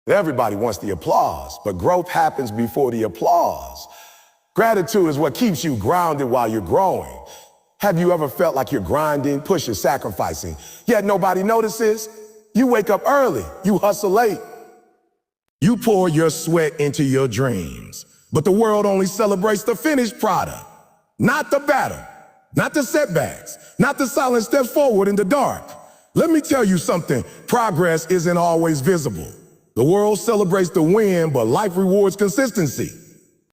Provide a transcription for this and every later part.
Everybody wants the applause, but growth happens before the applause. Gratitude is what keeps you grounded while you're growing. Have you ever felt like you're grinding, pushing, sacrificing, yet nobody notices? You wake up early, you hustle late. You pour your sweat into your dreams, but the world only celebrates the finished product, not the battle, not the setbacks, not the silent steps forward in the dark. Let me tell you something, progress isn't always visible. The world celebrates the win, but life rewards consistency.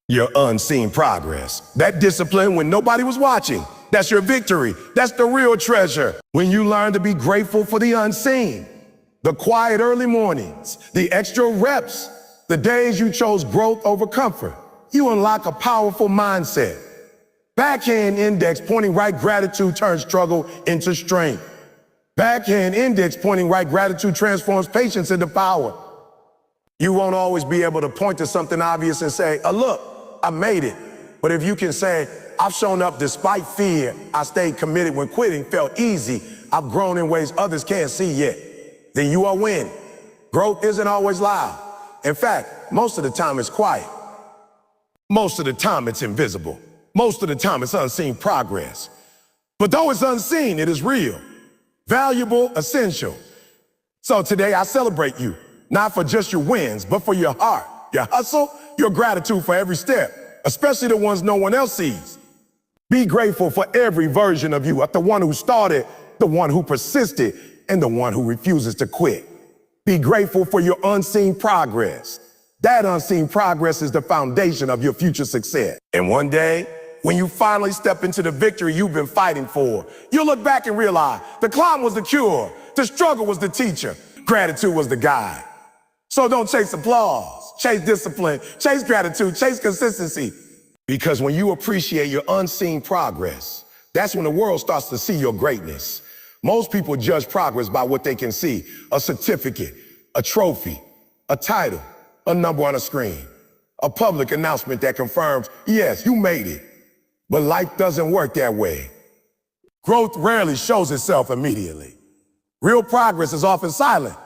Your unseen progress, that discipline when nobody was watching, that's your victory. That's the real treasure. When you learn to be grateful for the unseen, the quiet early mornings, the extra reps, the days you chose growth over comfort, you unlock a powerful mindset. Backhand index pointing right gratitude turns struggle into strength. Backhand index pointing right gratitude transforms patience into power. You won't always be able to point to something obvious and say, oh, look, I made it. But if you can say, I've shown up despite fear, I stayed committed when quitting felt easy, I've grown in ways others can't see yet, then you are winning. Growth isn't always loud. In fact, most of the time it's quiet. Most of the time it's invisible. Most of the time it's unseen progress. But though it's unseen, it is real, valuable, essential. So today I celebrate you, not for just your wins, but for your heart, your hustle, your gratitude for every step, especially the ones no one else sees. Be grateful for every version of you, the one who started, the one who persisted, and the one who refuses to quit. Be grateful for your unseen progress. That unseen progress is the foundation of your future success. And one day, when you finally step into the victory you've been fighting for, you'll look back and realize the climb was the cure, the struggle was the teacher, gratitude was the guide. So don't chase applause, chase discipline, chase gratitude, chase consistency. Because when you appreciate your unseen progress, that's when the world starts to see your greatness. Most people judge progress by what they can see, a certificate, a trophy, a title, a number on a screen, a public announcement that confirms, yes, you made it. But life doesn't work that way. Growth rarely shows itself immediately. Real progress is often silent,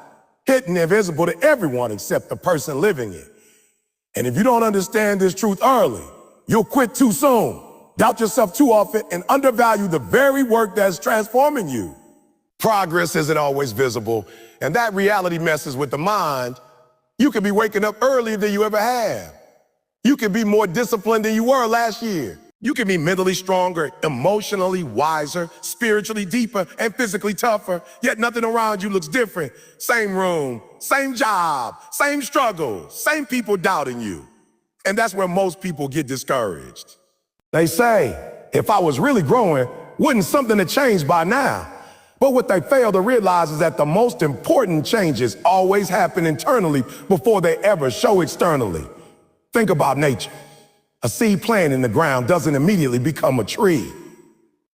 hidden and visible to everyone except the person living it. And if you don't understand this truth early, you'll quit too soon, doubt yourself too often, and undervalue the very work that's transforming you. Progress isn't always visible, and that reality messes with the mind. You could be waking up earlier than you ever have. You could be more disciplined than you were last year. You can be mentally stronger, emotionally wiser, spiritually deeper, and physically tougher, yet nothing around you looks different. Same room, same job, same struggle, same people doubting you. And that's where most people get discouraged. They say, if I was really growing, wouldn't something have changed by now? But what they fail to realize is that the most important changes always happen internally before they ever show externally. Think about nature. A seed planted in the ground doesn't immediately become a tree.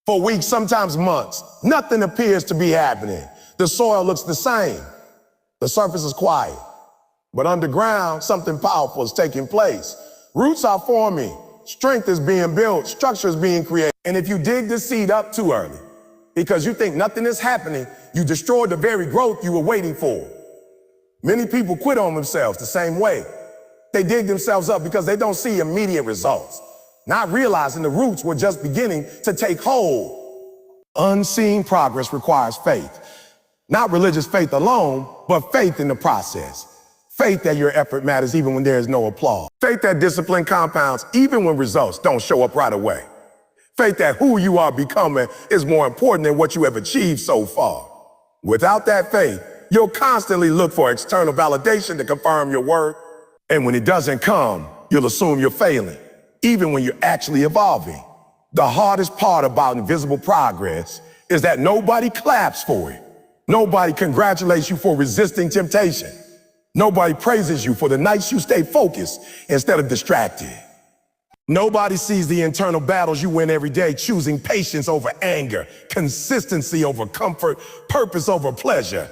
For weeks, sometimes months, nothing appears to be happening. The soil looks the same. The surface is quiet. But underground, something powerful is taking place. Roots are forming. Strength is being built. Structure is being created. And if you dig the seed up too early, because you think nothing is happening, you destroy the very growth you were waiting for. Many people quit on themselves the same way. They dig themselves up because they don't see immediate results, not realizing the roots were just beginning to take hold. Unseen progress requires faith. Not religious faith alone, but faith in the process. Faith that your effort matters even when there is no applause. Faith that discipline compounds even when results don't show up right away. Faith that who you are becoming is more important than what you have achieved so far. Without that faith, you'll constantly look for external validation to confirm your worth. And when it doesn't come, you'll assume you're failing, even when you're actually evolving. The hardest part about invisible progress is that nobody claps for it. Nobody congratulates you for resisting temptation. Nobody praises you for the nights you stay focused instead of distracted. Nobody sees the internal battles you win every day, choosing patience over anger, consistency over comfort, purpose over pleasure.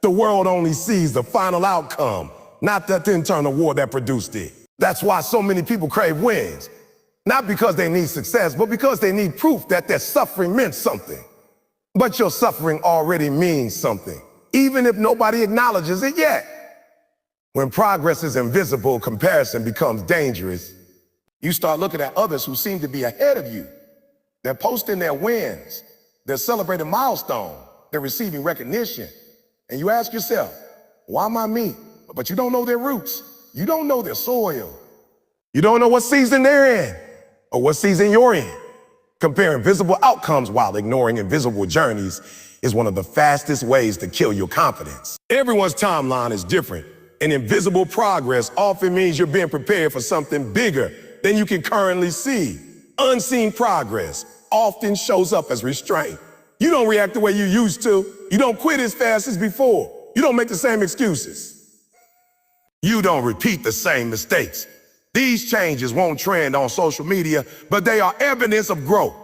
The world only sees the final outcome, not the internal war that produced it. That's why so many people crave wins. Not because they need success, but because they need proof that their suffering meant something. But your suffering already means something, even if nobody acknowledges it yet. When progress is invisible, comparison becomes dangerous. You start looking at others who seem to be ahead of you. They're posting their wins. They're celebrating milestones. They're receiving recognition. And you ask yourself, why am I me? But you don't know their roots. You don't know their soil. You don't know what season they're in or what season you're in. Comparing visible outcomes while ignoring invisible journeys is one of the fastest ways to kill your confidence. Everyone's timeline is different, and invisible progress often means you're being prepared for something bigger than you can currently see. Unseen progress often shows up as restraint. You don't react the way you used to. You don't quit as fast as before. You don't make the same excuses. You don't repeat the same mistakes. These changes won't trend on social media, but they are evidence of growth.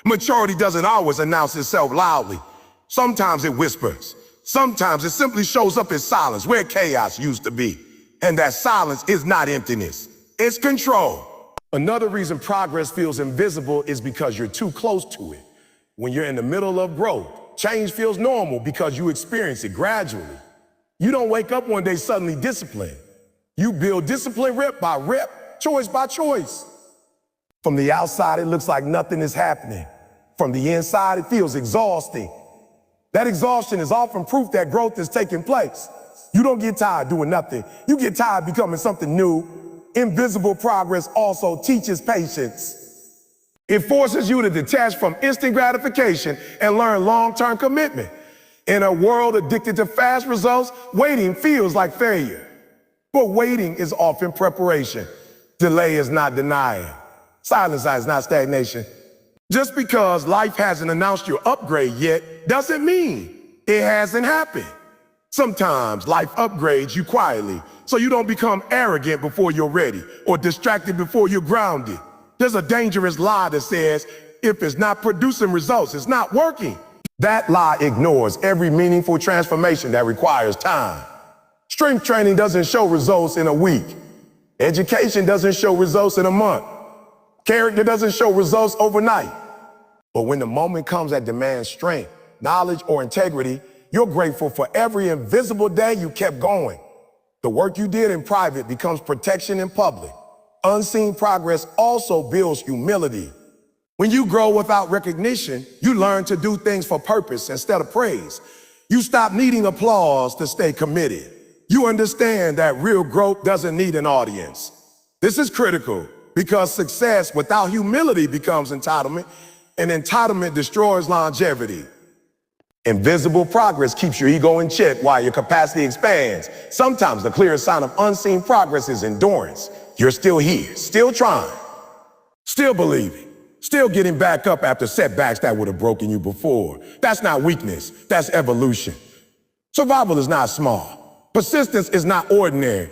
Maturity doesn't always announce itself loudly. Sometimes it whispers. Sometimes it simply shows up as silence where chaos used to be. And that silence is not emptiness. It's control. Another reason progress feels invisible is because you're too close to it. When you're in the middle of growth, change feels normal because you experience it gradually. You don't wake up one day suddenly disciplined. You build discipline rep by rep, choice by choice. From the outside, it looks like nothing is happening. From the inside, it feels exhausting. That exhaustion is often proof that growth is taking place. You don't get tired doing nothing. You get tired becoming something new. Invisible progress also teaches patience. It forces you to detach from instant gratification and learn long-term commitment. In a world addicted to fast results, waiting feels like failure. But waiting is often preparation. Delay is not denying. Silence is not stagnation. Just because life hasn't announced your upgrade yet doesn't mean it hasn't happened. Sometimes life upgrades you quietly so you don't become arrogant before you're ready or distracted before you're grounded. There's a dangerous lie that says, if it's not producing results, it's not working. That lie ignores every meaningful transformation that requires time. Strength training doesn't show results in a week. Education doesn't show results in a month. Character doesn't show results overnight. But when the moment comes that demands strength, knowledge, or integrity, you're grateful for every invisible day you kept going. The work you did in private becomes protection in public. Unseen progress also builds humility. When you grow without recognition, you learn to do things for purpose instead of praise. You stop needing applause to stay committed. You understand that real growth doesn't need an audience. This is critical because success without humility becomes entitlement, and entitlement destroys longevity. Invisible progress keeps your ego in check while your capacity expands. Sometimes the clearest sign of unseen progress is endurance. You're still here, still trying, still believing, still getting back up after setbacks that would have broken you before. That's not weakness, that's evolution. Survival is not small. Persistence is not ordinary.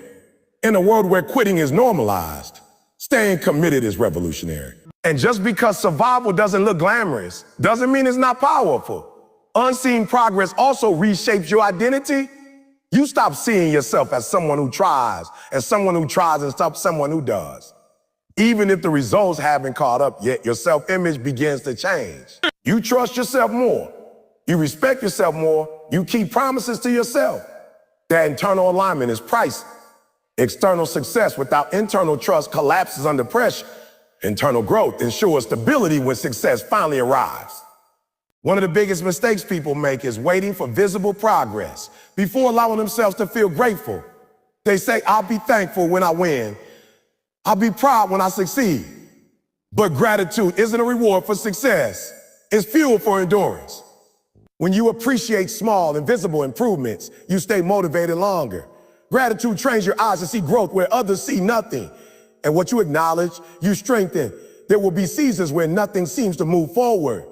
In a world where quitting is normalized, staying committed is revolutionary. And just because survival doesn't look glamorous, doesn't mean it's not powerful. Unseen progress also reshapes your identity. You stop seeing yourself as someone who tries, and someone who tries and stop someone who does. Even if the results haven't caught up yet, your self-image begins to change. You trust yourself more. You respect yourself more. You keep promises to yourself. That internal alignment is priceless. External success without internal trust collapses under pressure. Internal growth ensures stability when success finally arrives. One of the biggest mistakes people make is waiting for visible progress before allowing themselves to feel grateful. They say, I'll be thankful when I win. I'll be proud when I succeed. But gratitude isn't a reward for success. It's fuel for endurance. When you appreciate small, invisible improvements, you stay motivated longer. Gratitude trains your eyes to see growth where others see nothing. And what you acknowledge, you strengthen. There will be seasons where nothing seems to move forward.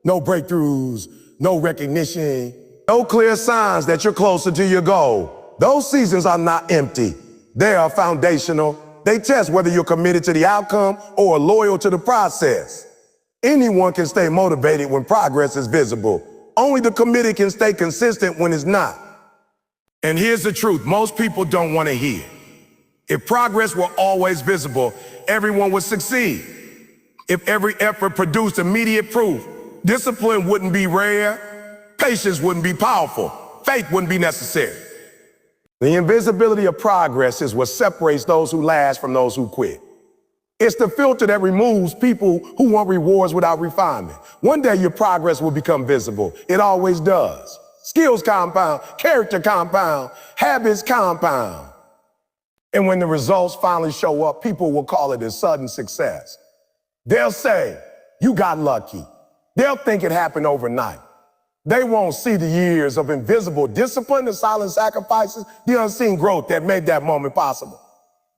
No breakthroughs, no recognition, no clear signs that you're closer to your goal. Those seasons are not empty. They are foundational. They test whether you're committed to the outcome or loyal to the process. Anyone can stay motivated when progress is visible. Only the committed can stay consistent when it's not. And here's the truth most people don't want to hear. If progress were always visible, everyone would succeed. If every effort produced immediate proof, discipline wouldn't be rare, patience wouldn't be powerful, faith wouldn't be necessary. The invisibility of progress is what separates those who last from those who quit. It's the filter that removes people who want rewards without refinement. One day your progress will become visible. It always does. Skills compound, character compound, habits compound. And when the results finally show up, people will call it a sudden success. They'll say, you got lucky. They'll think it happened overnight. They won't see the years of invisible discipline, the silent sacrifices, the unseen growth that made that moment possible.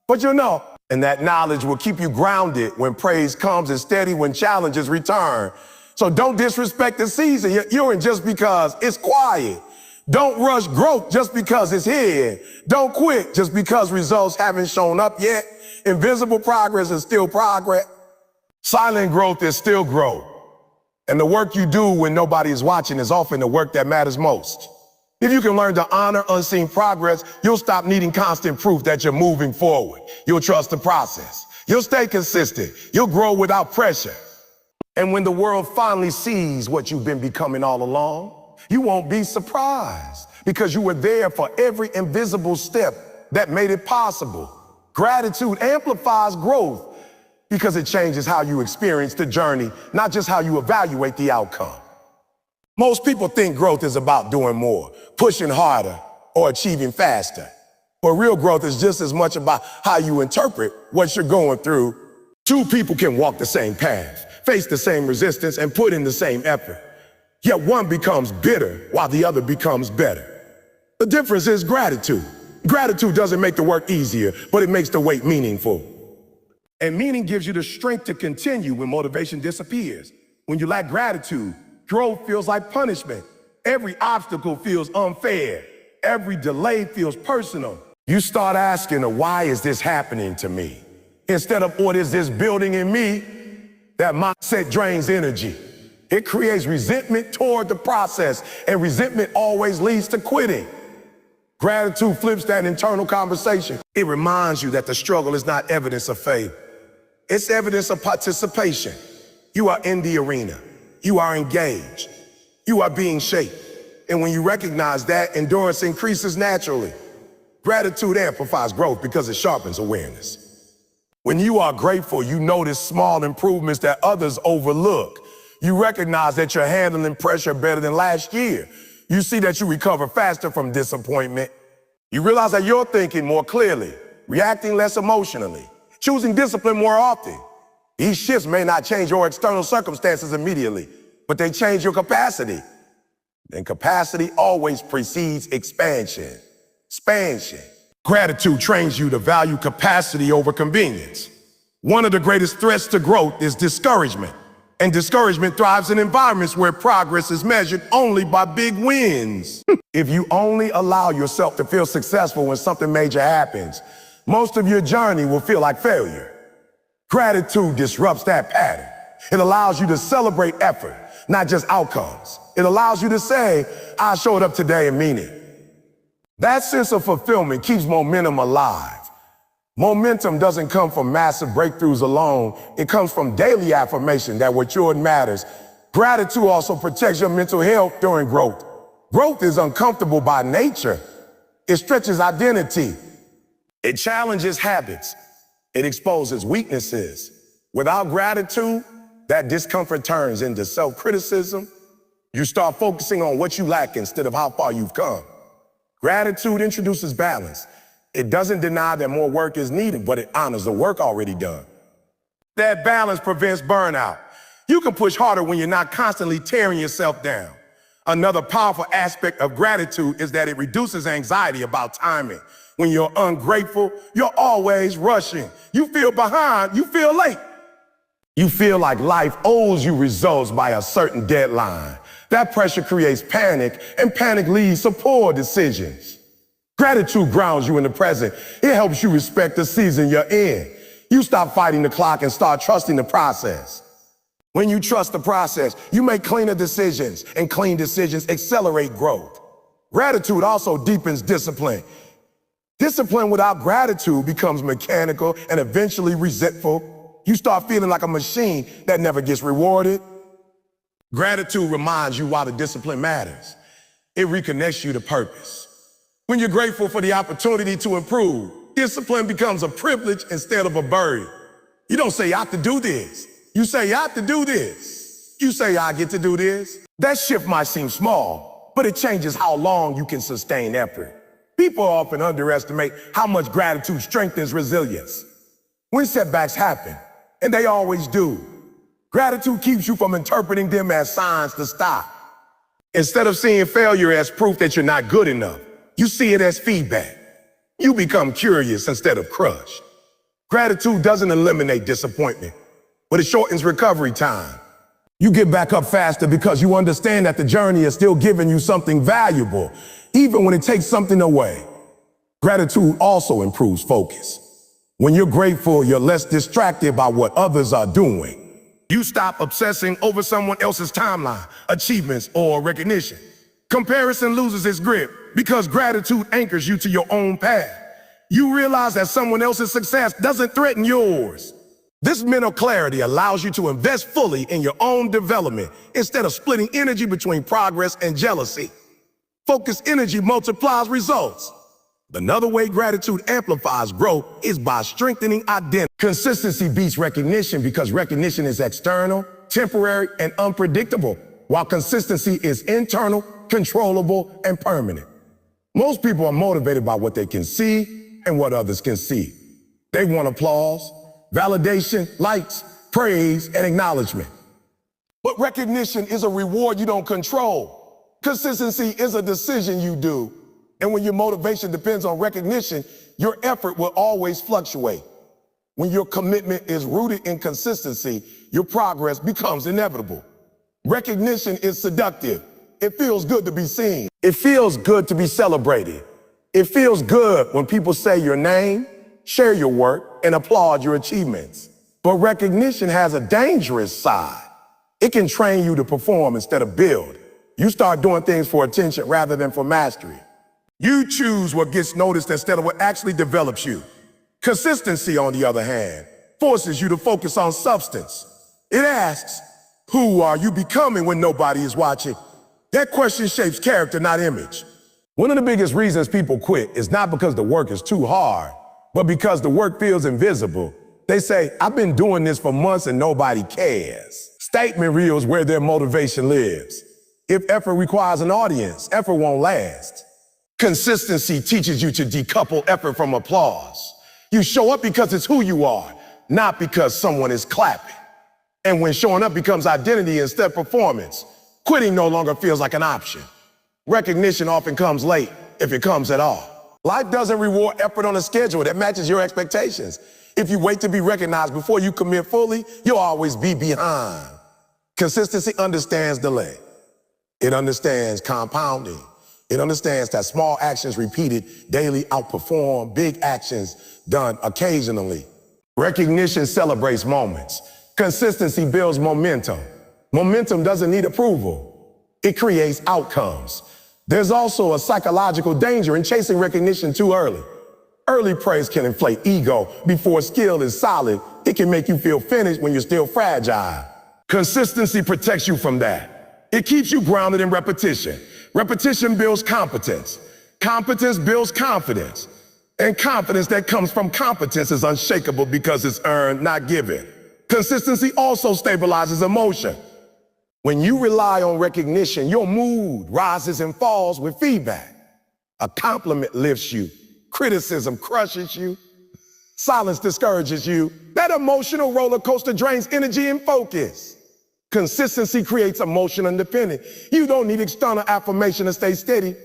But you'll know, and that knowledge will keep you grounded when praise comes and steady when challenges return. So don't disrespect the season you're in just because it's quiet. Don't rush growth just because it's here. Don't quit just because results haven't shown up yet. Invisible progress is still progress. Silent growth is still growth. And the work you do when nobody is watching is often the work that matters most. If you can learn to honor unseen progress, you'll stop needing constant proof that you're moving forward. You'll trust the process. You'll stay consistent. You'll grow without pressure. And when the world finally sees what you've been becoming all along, you won't be surprised because you were there for every invisible step that made it possible. Gratitude amplifies growth because it changes how you experience the journey, not just how you evaluate the outcome. Most people think growth is about doing more, pushing harder, or achieving faster. But real growth is just as much about how you interpret what you're going through. Two people can walk the same path, face the same resistance, and put in the same effort. Yet one becomes bitter while the other becomes better. The difference is gratitude. Gratitude doesn't make the work easier, but it makes the wait meaningful. And meaning gives you the strength to continue when motivation disappears. When you lack gratitude, growth feels like punishment. Every obstacle feels unfair. Every delay feels personal. You start asking, why is this happening to me? Instead of, what is this building in me? That mindset drains energy. It creates resentment toward the process, and resentment always leads to quitting. Gratitude flips that internal conversation. It reminds you that the struggle is not evidence of failure. It's evidence of participation. You are in the arena. You are engaged. You are being shaped. And when you recognize that, endurance increases naturally. Gratitude amplifies growth because it sharpens awareness. When you are grateful, you notice small improvements that others overlook. You recognize that you're handling pressure better than last year. You see that you recover faster from disappointment. You realize that you're thinking more clearly, reacting less emotionally, choosing discipline more often. These shifts may not change your external circumstances immediately, but they change your capacity. And capacity always precedes expansion. Expansion. Gratitude trains you to value capacity over convenience. One of the greatest threats to growth is discouragement. And discouragement thrives in environments where progress is measured only by big wins. If you only allow yourself to feel successful when something major happens, most of your journey will feel like failure. Gratitude disrupts that pattern. It allows you to celebrate effort, not just outcomes. It allows you to say, I showed up today and mean it. That sense of fulfillment keeps momentum alive. Momentum doesn't come from massive breakthroughs alone. It comes from daily affirmation that what you're doing matters. Gratitude also protects your mental health during growth. Growth is uncomfortable by nature. It stretches identity. It challenges habits. It exposes weaknesses. Without gratitude, that discomfort turns into self-criticism. You start focusing on what you lack instead of how far you've come. Gratitude introduces balance. It doesn't deny that more work is needed, but it honors the work already done. That balance prevents burnout. You can push harder when you're not constantly tearing yourself down. Another powerful aspect of gratitude is that it reduces anxiety about timing. When you're ungrateful, you're always rushing. You feel behind, you feel late. You feel like life owes you results by a certain deadline. That pressure creates panic, and panic leads to poor decisions. Gratitude grounds you in the present. It helps you respect the season you're in. You stop fighting the clock and start trusting the process. When you trust the process, you make cleaner decisions, and clean decisions accelerate growth. Gratitude also deepens discipline. Discipline without gratitude becomes mechanical and eventually resentful. You start feeling like a machine that never gets rewarded. Gratitude reminds you why the discipline matters. It reconnects you to purpose. When you're grateful for the opportunity to improve, discipline becomes a privilege instead of a burden. You don't say, I have to do this. You say, I have to do this. You say, I get to do this. That shift might seem small, but it changes how long you can sustain effort. People often underestimate how much gratitude strengthens resilience. When setbacks happen, and they always do, gratitude keeps you from interpreting them as signs to stop. Instead of seeing failure as proof that you're not good enough, you see it as feedback. You become curious instead of crushed. Gratitude doesn't eliminate disappointment, but it shortens recovery time. You get back up faster because you understand that the journey is still giving you something valuable, even when it takes something away. Gratitude also improves focus. When you're grateful, you're less distracted by what others are doing. You stop obsessing over someone else's timeline, achievements, or recognition. Comparison loses its grip because gratitude anchors you to your own path. You realize that someone else's success doesn't threaten yours. This mental clarity allows you to invest fully in your own development instead of splitting energy between progress and jealousy. Focused energy multiplies results. Another way gratitude amplifies growth is by strengthening identity. Consistency beats recognition because recognition is external, temporary, and unpredictable, while consistency is internal, controllable, and permanent. Most people are motivated by what they can see and what others can see. They want applause, validation, likes, praise, and acknowledgement. But recognition is a reward you don't control. Consistency is a decision you do. And when your motivation depends on recognition, your effort will always fluctuate. When your commitment is rooted in consistency, your progress becomes inevitable. Recognition is seductive. It feels good to be seen. It feels good to be celebrated. It feels good when people say your name, share your work, and applaud your achievements. But recognition has a dangerous side. It can train you to perform instead of build. You start doing things for attention rather than for mastery. You choose what gets noticed instead of what actually develops you. Consistency, on the other hand, forces you to focus on substance. It asks, who are you becoming when nobody is watching? That question shapes character, not image. One of the biggest reasons people quit is not because the work is too hard, but because the work feels invisible. They say, I've been doing this for months and nobody cares. Statement reveals where their motivation lives. If effort requires an audience, effort won't last. Consistency teaches you to decouple effort from applause. You show up because it's who you are, not because someone is clapping. And when showing up becomes identity instead of performance, quitting no longer feels like an option. Recognition often comes late, if it comes at all. Life doesn't reward effort on a schedule that matches your expectations. If you wait to be recognized before you commit fully, you'll always be behind. Consistency understands delay. It understands compounding. It understands that small actions repeated daily outperform big actions done occasionally. Recognition celebrates moments. Consistency builds momentum. Momentum doesn't need approval. It creates outcomes. There's also a psychological danger in chasing recognition too early. Early praise can inflate ego. Before skill is solid, it can make you feel finished when you're still fragile. Consistency protects you from that. It keeps you grounded in repetition. Repetition builds competence. Competence builds confidence. And confidence that comes from competence is unshakable because it's earned, not given. Consistency also stabilizes emotion. When you rely on recognition, your mood rises and falls with feedback. A compliment lifts you. Criticism crushes you. Silence discourages you. That emotional roller coaster drains energy and focus. Consistency creates emotional independence. You don't need external affirmation to stay steady.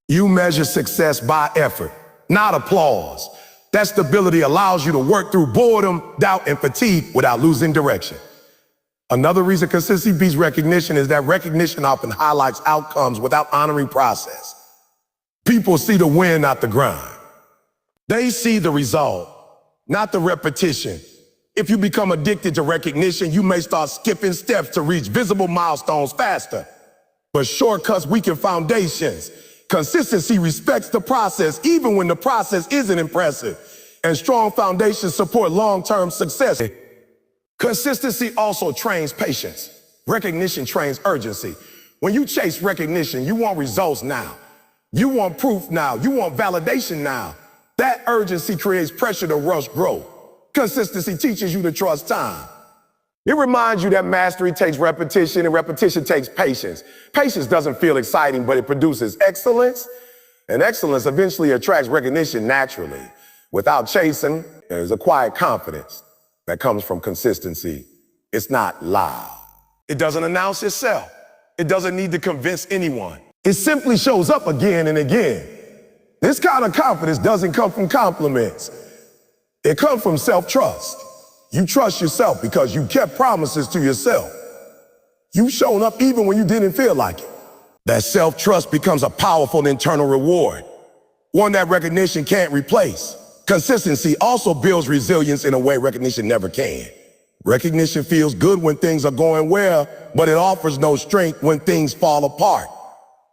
You measure success by effort, not applause. That stability allows you to work through boredom, doubt, and fatigue without losing direction. Another reason consistency beats recognition is that recognition often highlights outcomes without honoring process. People see the win, not the grind. They see the result, not the repetition. If you become addicted to recognition, you may start skipping steps to reach visible milestones faster. But shortcuts weaken foundations. Consistency respects the process even when the process isn't impressive. And strong foundations support long-term success. Consistency also trains patience. Recognition trains urgency. When you chase recognition, you want results now. You want proof now. You want validation now. That urgency creates pressure to rush growth. Consistency teaches you to trust time. It reminds you that mastery takes repetition and repetition takes patience. Patience doesn't feel exciting, but it produces excellence. And excellence eventually attracts recognition naturally. Without chasing, there's a quiet confidence that comes from consistency. It's not loud. It doesn't announce itself. It doesn't need to convince anyone. It simply shows up again and again. This kind of confidence doesn't come from compliments. It comes from self-trust. You trust yourself because you kept promises to yourself. You've shown up even when you didn't feel like it. That self-trust becomes a powerful internal reward, one that recognition can't replace. Consistency also builds resilience in a way recognition never can. Recognition feels good when things are going well, but it offers no strength when things fall apart.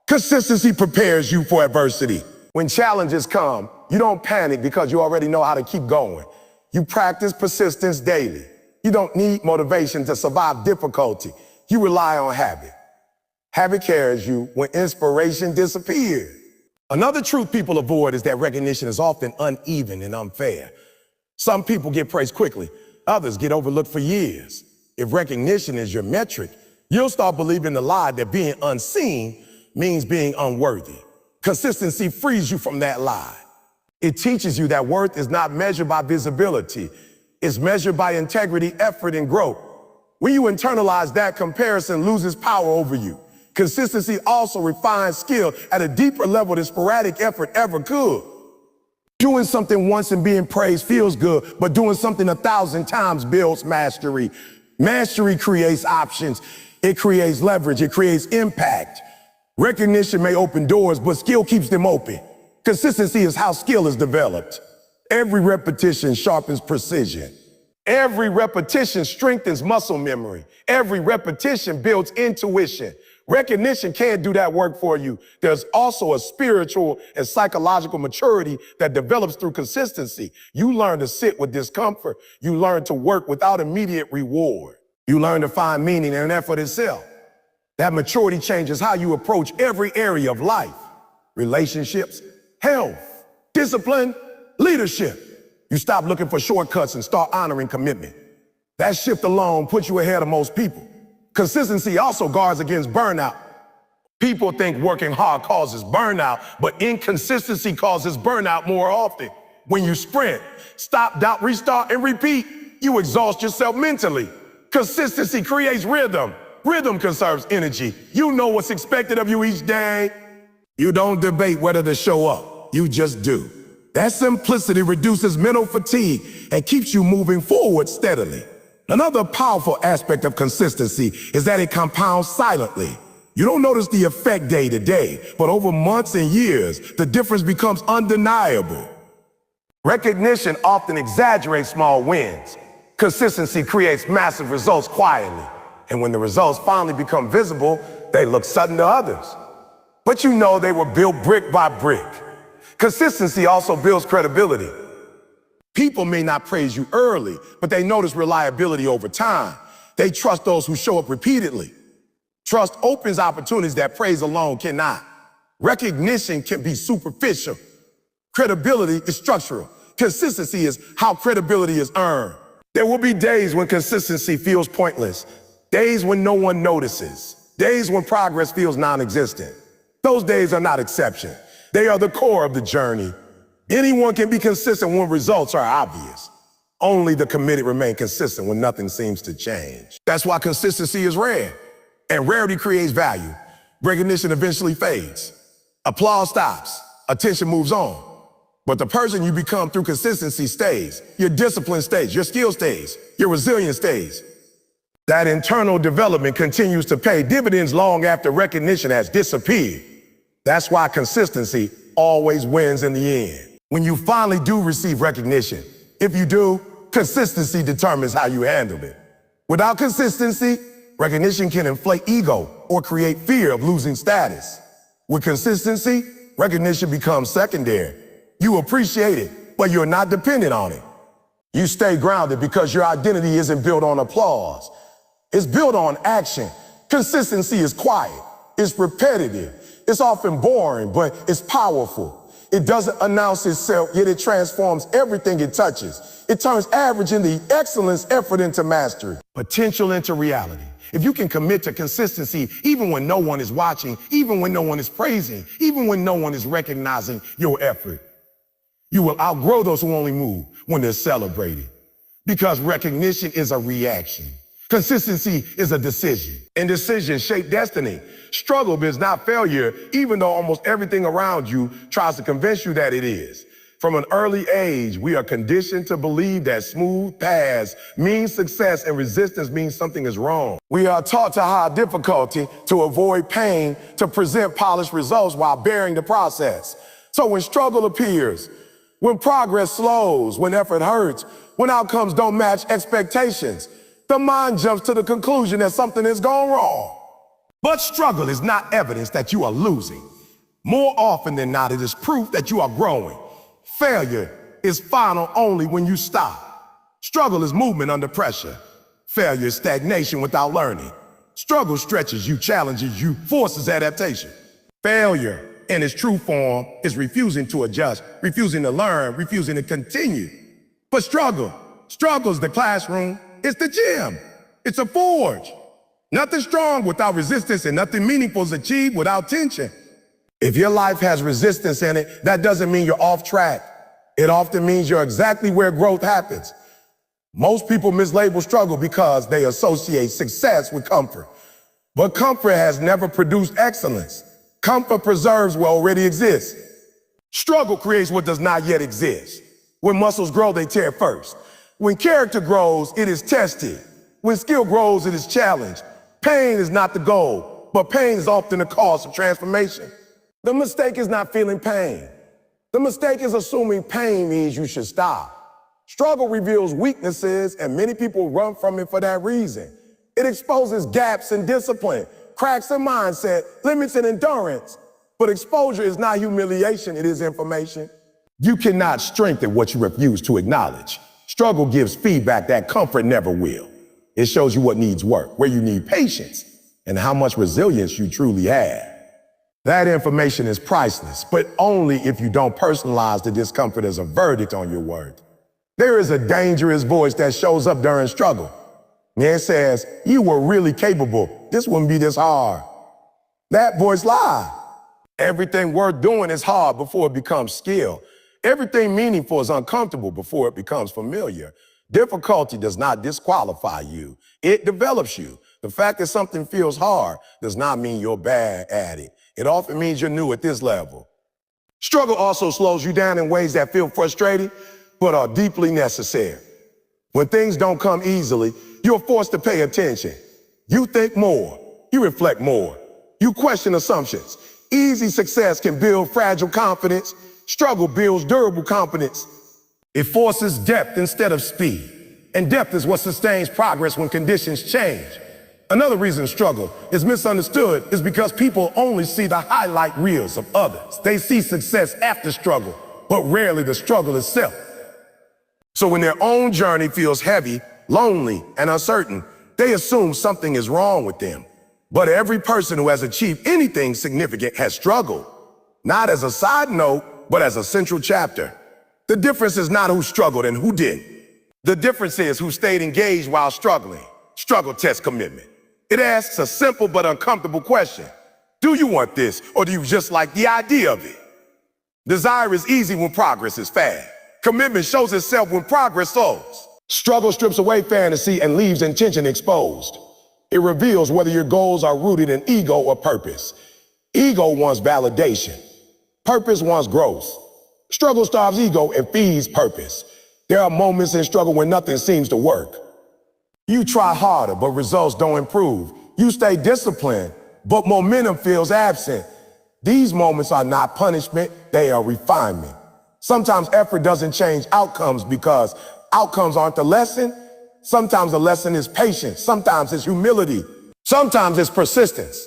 Consistency prepares you for adversity. When challenges come, you don't panic because you already know how to keep going. You practice persistence daily. You don't need motivation to survive difficulty. You rely on habit. Habit carries you when inspiration disappears. Another truth people avoid is that recognition is often uneven and unfair. Some people get praised quickly. Others get overlooked for years. If recognition is your metric, you'll start believing the lie that being unseen means being unworthy. Consistency frees you from that lie. It teaches you that worth is not measured by visibility. It's measured by integrity, effort, and growth. When you internalize that, comparison loses power over you. Consistency also refines skill at a deeper level than sporadic effort ever could. Doing something once and being praised feels good, but doing something 1,000 times builds mastery. Mastery creates options. It creates leverage. It creates impact. Recognition may open doors, but skill keeps them open. Consistency is how skill is developed. Every repetition sharpens precision. Every repetition strengthens muscle memory. Every repetition builds intuition. Recognition can't do that work for you. There's also a spiritual and psychological maturity that develops through consistency. You learn to sit with discomfort. You learn to work without immediate reward. You learn to find meaning in effort itself. That maturity changes how you approach every area of life. Relationships, health, discipline, leadership. You stop looking for shortcuts and start honoring commitment. That shift alone puts you ahead of most people. Consistency also guards against burnout. People think working hard causes burnout, but inconsistency causes burnout more often. When you sprint, stop, doubt, restart, and repeat, you exhaust yourself mentally. Consistency creates rhythm. Rhythm conserves energy. You know what's expected of you each day. You don't debate whether to show up. You just do. That simplicity reduces mental fatigue and keeps you moving forward steadily. Another powerful aspect of consistency is that it compounds silently. You don't notice the effect day to day, but over months and years, the difference becomes undeniable. Recognition often exaggerates small wins. Consistency creates massive results quietly. And when the results finally become visible, they look sudden to others. But you know they were built brick by brick. Consistency also builds credibility. People may not praise you early, but they notice reliability over time. They trust those who show up repeatedly. Trust opens opportunities that praise alone cannot. Recognition can be superficial. Credibility is structural. Consistency is how credibility is earned. There will be days when consistency feels pointless, days when no one notices, days when progress feels non-existent. Those days are not exception. They are the core of the journey. Anyone can be consistent when results are obvious. Only the committed remain consistent when nothing seems to change. That's why consistency is rare, and rarity creates value. Recognition eventually fades. Applause stops. Attention moves on. But the person you become through consistency stays. Your discipline stays. Your skill stays. Your resilience stays. That internal development continues to pay dividends long after recognition has disappeared. That's why consistency always wins in the end. When you finally do receive recognition, if you do, consistency determines how you handle it. Without consistency, recognition can inflate ego or create fear of losing status. With consistency, recognition becomes secondary. You appreciate it, but you're not dependent on it. You stay grounded because your identity isn't built on applause. It's built on action. Consistency is quiet. It's repetitive. It's often boring, but it's powerful. It doesn't announce itself, yet it transforms everything it touches. It turns average into excellence, effort into mastery, potential into reality. If you can commit to consistency, even when no one is watching, even when no one is praising, even when no one is recognizing your effort, you will outgrow those who only move when they're celebrated. Because recognition is a reaction. Consistency is a decision, and decisions shape destiny. Struggle is not failure, even though almost everything around you tries to convince you that it is. From an early age, we are conditioned to believe that smooth paths mean success and resistance means something is wrong. We are taught to hide difficulty, to avoid pain, to present polished results while bearing the process. So when struggle appears, when progress slows, when effort hurts, when outcomes don't match expectations, the mind jumps to the conclusion that something has gone wrong. But struggle is not evidence that you are losing. More often than not, it is proof that you are growing. Failure is final only when you stop. Struggle is movement under pressure. Failure is stagnation without learning. Struggle stretches you, challenges you, forces adaptation. Failure in its true form is refusing to adjust, refusing to learn, refusing to continue. But struggle's the classroom, it's the gym, it's a forge. Nothing strong without resistance and nothing meaningful is achieved without tension. If your life has resistance in it, that doesn't mean you're off track. It often means you're exactly where growth happens. Most people mislabel struggle because they associate success with comfort. But comfort has never produced excellence. Comfort preserves what already exists. Struggle creates what does not yet exist. When muscles grow, they tear first. When character grows, it is tested. When skill grows, it is challenged. Pain is not the goal, but pain is often the cause of transformation. The mistake is not feeling pain. The mistake is assuming pain means you should stop. Struggle reveals weaknesses, and many people run from it for that reason. It exposes gaps in discipline, cracks in mindset, limits in endurance. But exposure is not humiliation, it is information. You cannot strengthen what you refuse to acknowledge. Struggle gives feedback that comfort never will. It shows you what needs work, where you need patience, and how much resilience you truly have. That information is priceless, but only if you don't personalize the discomfort as a verdict on your worth. There is a dangerous voice that shows up during struggle. And it says, you were really capable. This wouldn't be this hard. That voice lies. Everything worth doing is hard before it becomes skill. Everything meaningful is uncomfortable before it becomes familiar. Difficulty does not disqualify you. It develops you. The fact that something feels hard does not mean you're bad at it. It often means you're new at this level. Struggle also slows you down in ways that feel frustrating, but are deeply necessary. When things don't come easily, you're forced to pay attention. You think more. You reflect more. You question assumptions. Easy success can build fragile confidence. Struggle builds durable confidence. It forces depth instead of speed. And depth is what sustains progress when conditions change. Another reason struggle is misunderstood is because people only see the highlight reels of others. They see success after struggle, but rarely the struggle itself. So when their own journey feels heavy, lonely, and uncertain, they assume something is wrong with them. But every person who has achieved anything significant has struggled, not as a side note, but as a central chapter. The difference is not who struggled and who didn't. The difference is who stayed engaged while struggling. Struggle tests commitment. It asks a simple but uncomfortable question. Do you want this, or do you just like the idea of it? Desire is easy when progress is fast. Commitment shows itself when progress slows. Struggle strips away fantasy and leaves intention exposed. It reveals whether your goals are rooted in ego or purpose. Ego wants validation. Purpose wants growth. Struggle starves ego and feeds purpose. There are moments in struggle when nothing seems to work. You try harder, but results don't improve. You stay disciplined, but momentum feels absent. These moments are not punishment, they are refinement. Sometimes effort doesn't change outcomes because outcomes aren't the lesson. Sometimes the lesson is patience. Sometimes it's humility. Sometimes it's persistence.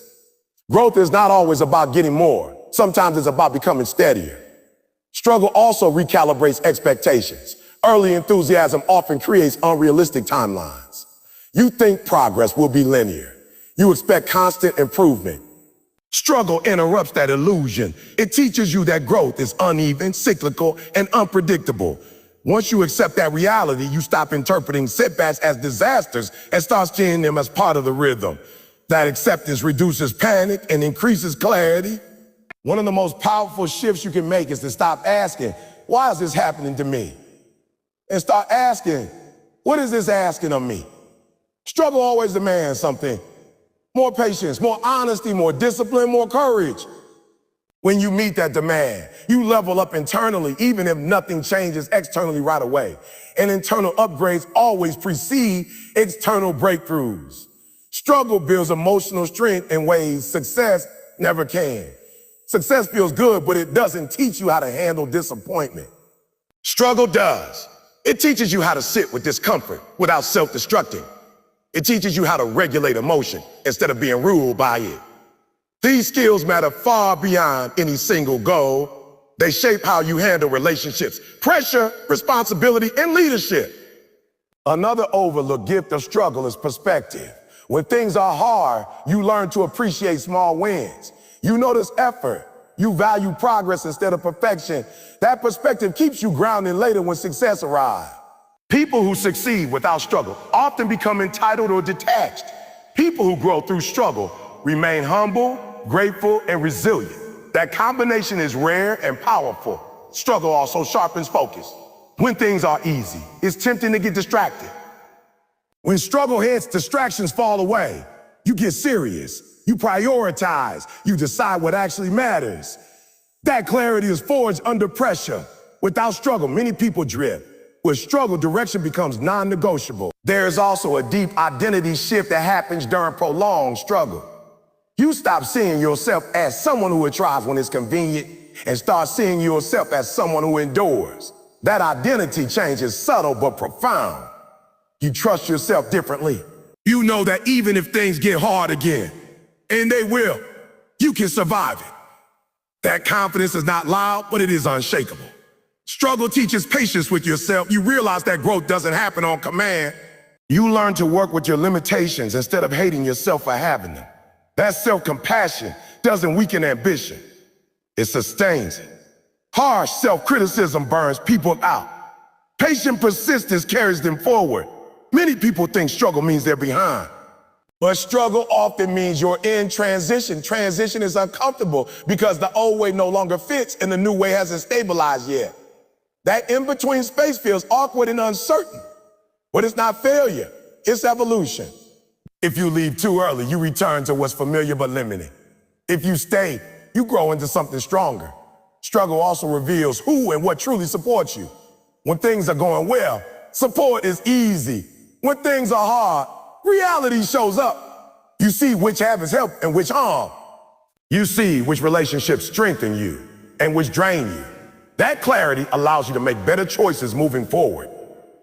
Growth is not always about getting more. Sometimes it's about becoming steadier. Struggle also recalibrates expectations. Early enthusiasm often creates unrealistic timelines. You think progress will be linear. You expect constant improvement. Struggle interrupts that illusion. It teaches you that growth is uneven, cyclical, and unpredictable. Once you accept that reality, you stop interpreting setbacks as disasters and start seeing them as part of the rhythm. That acceptance reduces panic and increases clarity. One of the most powerful shifts you can make is to stop asking, why is this happening to me? And start asking, what is this asking of me? Struggle always demands something. More patience, more honesty, more discipline, more courage. When you meet that demand, you level up internally, even if nothing changes externally right away. And internal upgrades always precede external breakthroughs. Struggle builds emotional strength in ways success never can. Success feels good, but it doesn't teach you how to handle disappointment. Struggle does. It teaches you how to sit with discomfort without self-destructing. It teaches you how to regulate emotion instead of being ruled by it. These skills matter far beyond any single goal. They shape how you handle relationships, pressure, responsibility, and leadership. Another overlooked gift of struggle is perspective. When things are hard, you learn to appreciate small wins. You notice effort. You value progress instead of perfection. That perspective keeps you grounded later when success arrives. People who succeed without struggle often become entitled or detached. People who grow through struggle remain humble, grateful, and resilient. That combination is rare and powerful. Struggle also sharpens focus. When things are easy, it's tempting to get distracted. When struggle hits, distractions fall away. You get serious. You prioritize. You decide what actually matters. That clarity is forged under pressure. Without struggle, many people drift. With struggle, direction becomes non-negotiable. There is also a deep identity shift that happens during prolonged struggle. You stop seeing yourself as someone who thrives when it's convenient and start seeing yourself as someone who endures. That identity change is subtle but profound. You trust yourself differently. You know that even if things get hard again, and they will, you can survive it. That confidence is not loud, but it is unshakable. Struggle teaches patience with yourself. You realize that growth doesn't happen on command. You learn to work with your limitations instead of hating yourself for having them. That self-compassion doesn't weaken ambition. It sustains it. Harsh self-criticism burns people out. Patient persistence carries them forward. Many people think struggle means they're behind. But struggle often means you're in transition. Transition is uncomfortable because the old way no longer fits and the new way hasn't stabilized yet. That in-between space feels awkward and uncertain. But it's not failure, it's evolution. If you leave too early, you return to what's familiar but limited. If you stay, you grow into something stronger. Struggle also reveals who and what truly supports you. When things are going well, support is easy. When things are hard, reality shows up. You see which habits help and which harm. You see which relationships strengthen you and which drain you. That clarity allows you to make better choices moving forward.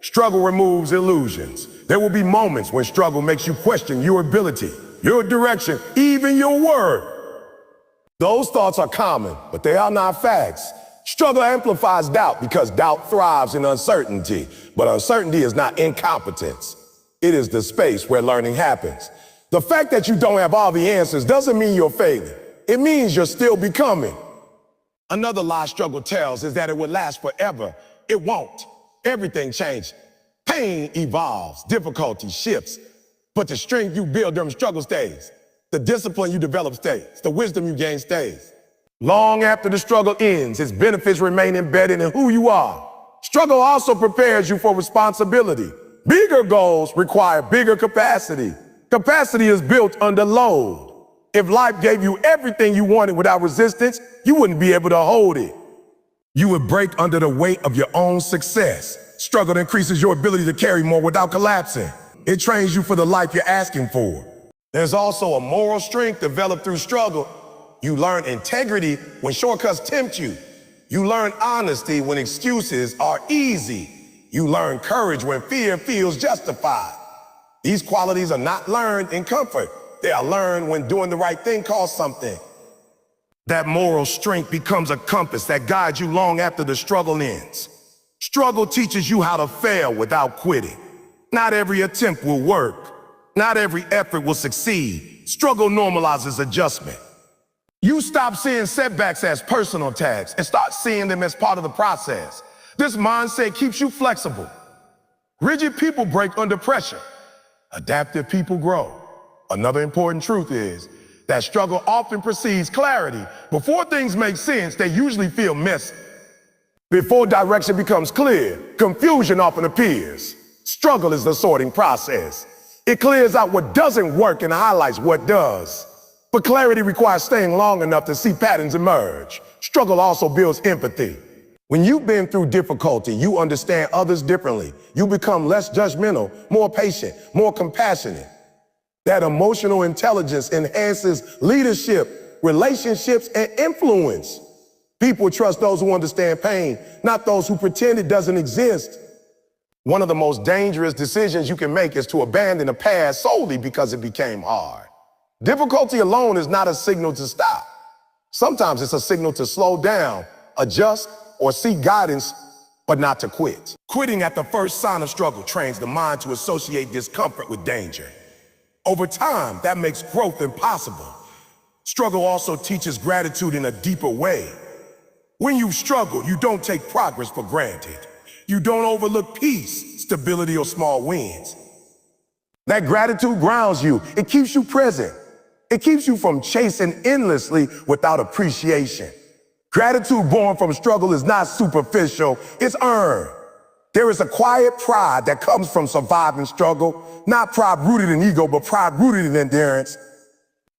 Struggle removes illusions. There will be moments when struggle makes you question your ability, your direction, even your word. Those thoughts are common, but they are not facts. Struggle amplifies doubt because doubt thrives in uncertainty, but uncertainty is not incompetence. It is the space where learning happens. The fact that you don't have all the answers doesn't mean you're failing. It means you're still becoming. Another lie struggle tells is that it will last forever. It won't. Everything changes. Pain evolves, difficulty shifts, but the strength you build during struggle stays. The discipline you develop stays. The wisdom you gain stays. Long after the struggle ends, its benefits remain embedded in who you are. Struggle also prepares you for responsibility. Bigger goals require bigger capacity. Capacity is built under load. If life gave you everything you wanted without resistance, you wouldn't be able to hold it. You would break under the weight of your own success. Struggle increases your ability to carry more without collapsing. It trains you for the life you're asking for. There's also a moral strength developed through struggle. You learn integrity when shortcuts tempt you. You learn honesty when excuses are easy. You learn courage when fear feels justified. These qualities are not learned in comfort. They are learned when doing the right thing costs something. That moral strength becomes a compass that guides you long after the struggle ends. Struggle teaches you how to fail without quitting. Not every attempt will work. Not every effort will succeed. Struggle normalizes adjustment. You stop seeing setbacks as personal attacks and start seeing them as part of the process. This mindset keeps you flexible. Rigid people break under pressure. Adaptive people grow. Another important truth is that struggle often precedes clarity. Before things make sense, they usually feel messy. Before direction becomes clear, confusion often appears. Struggle is the sorting process. It clears out what doesn't work and highlights what does. But clarity requires staying long enough to see patterns emerge. Struggle also builds empathy. When you've been through difficulty, you understand others differently. You become less judgmental, more patient, more compassionate. That emotional intelligence enhances leadership, relationships, and influence. People trust those who understand pain, not those who pretend it doesn't exist. One of the most dangerous decisions you can make is to abandon a path solely because it became hard. Difficulty alone is not a signal to stop. Sometimes it's a signal to slow down, adjust, or seek guidance, but not to quit. Quitting at the first sign of struggle trains the mind to associate discomfort with danger. Over time, that makes growth impossible. Struggle also teaches gratitude in a deeper way. When you struggle, you don't take progress for granted. You don't overlook peace, stability, or small wins. That gratitude grounds you. It keeps you present. It keeps you from chasing endlessly without appreciation. Gratitude born from struggle is not superficial, it's earned. There is a quiet pride that comes from surviving struggle, not pride rooted in ego, but pride rooted in endurance.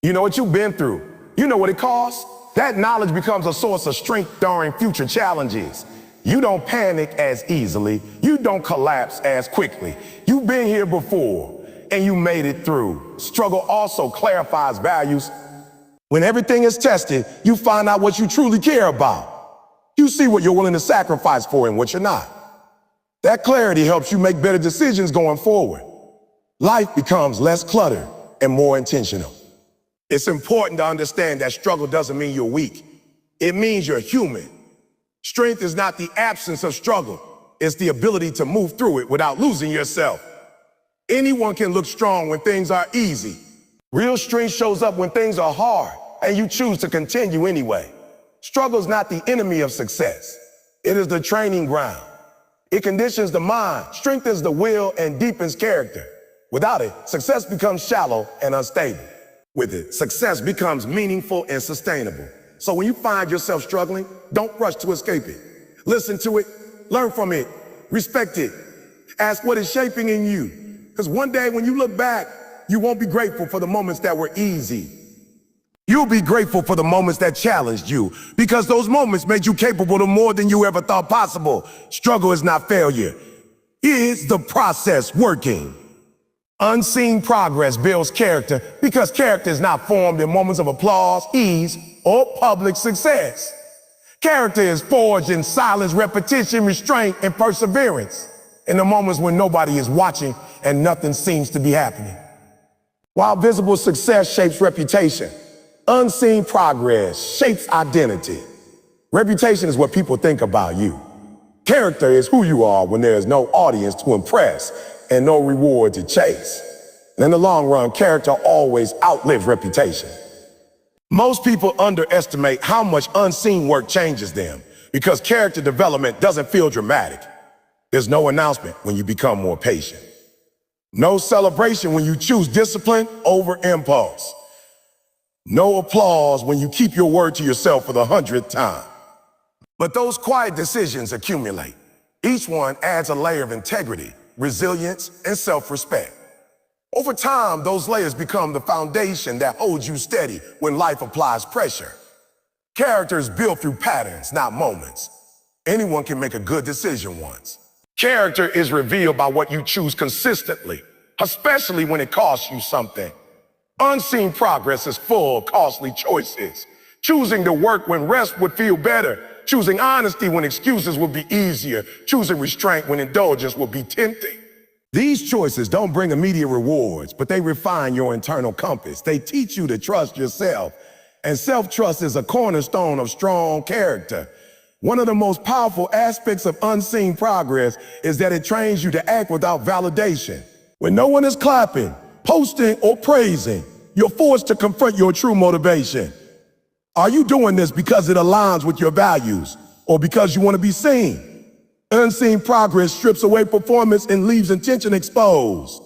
You know what you've been through. You know what it costs. That knowledge becomes a source of strength during future challenges. You don't panic as easily. You don't collapse as quickly. You've been here before, and you made it through. Struggle also clarifies values. When everything is tested, you find out what you truly care about. You see what you're willing to sacrifice for and what you're not. That clarity helps you make better decisions going forward. Life becomes less cluttered and more intentional. It's important to understand that struggle doesn't mean you're weak. It means you're human. Strength is not the absence of struggle. It's the ability to move through it without losing yourself. Anyone can look strong when things are easy. Real strength shows up when things are hard, and you choose to continue anyway. Struggle is not the enemy of success. It is the training ground. It conditions the mind, strengthens the will, and deepens character. Without it, success becomes shallow and unstable. With it, success becomes meaningful and sustainable. So when you find yourself struggling, don't rush to escape it. Listen to it, learn from it, respect it. Ask what is shaping in you. Because one day when you look back, you won't be grateful for the moments that were easy. You'll be grateful for the moments that challenged you, because those moments made you capable of more than you ever thought possible. Struggle is not failure. It's the process working. Unseen progress builds character, because character is not formed in moments of applause, ease, or public success. Character is forged in silence, repetition, restraint, and perseverance, in the moments when nobody is watching and nothing seems to be happening. While visible success shapes reputation, unseen progress shapes identity. Reputation is what people think about you. Character is who you are when there is no audience to impress and no reward to chase. And in the long run, character always outlives reputation. Most people underestimate how much unseen work changes them, because character development doesn't feel dramatic. There's no announcement when you become more patient. No celebration when you choose discipline over impulse. No applause when you keep your word to yourself for the 100th time. But those quiet decisions accumulate. Each one adds a layer of integrity, resilience, and self-respect. Over time, those layers become the foundation that holds you steady when life applies pressure. Character is built through patterns, not moments. Anyone can make a good decision once. Character is revealed by what you choose consistently, especially when it costs you something. Unseen progress is full of costly choices. Choosing to work when rest would feel better. Choosing honesty when excuses would be easier. Choosing restraint when indulgence would be tempting. These choices don't bring immediate rewards, but they refine your internal compass. They teach you to trust yourself. And self-trust is a cornerstone of strong character. One of the most powerful aspects of unseen progress is that it trains you to act without validation. When no one is clapping, posting, or praising, you're forced to confront your true motivation. Are you doing this because it aligns with your values or because you want to be seen? Unseen progress strips away performance and leaves intention exposed.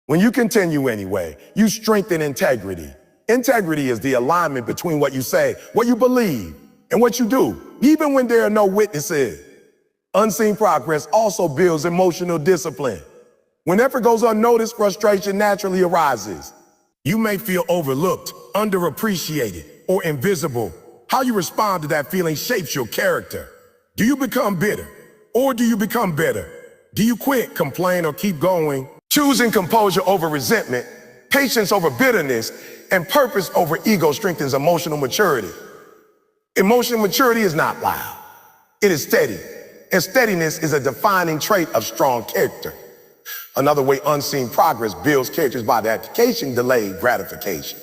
When you continue anyway, you strengthen integrity. Integrity is the alignment between what you say, what you believe, and what you do, even when there are no witnesses. Unseen progress also builds emotional discipline. When effort goes unnoticed, frustration naturally arises. You may feel overlooked, underappreciated, or invisible. How you respond to that feeling shapes your character. Do you become bitter, or do you become better? Do you quit, complain, or keep going? Choosing composure over resentment, patience over bitterness, and purpose over ego strengthens emotional maturity. Emotional maturity is not loud. It is steady. And steadiness is a defining trait of strong character. Another way unseen progress builds characters by the application of delayed gratification.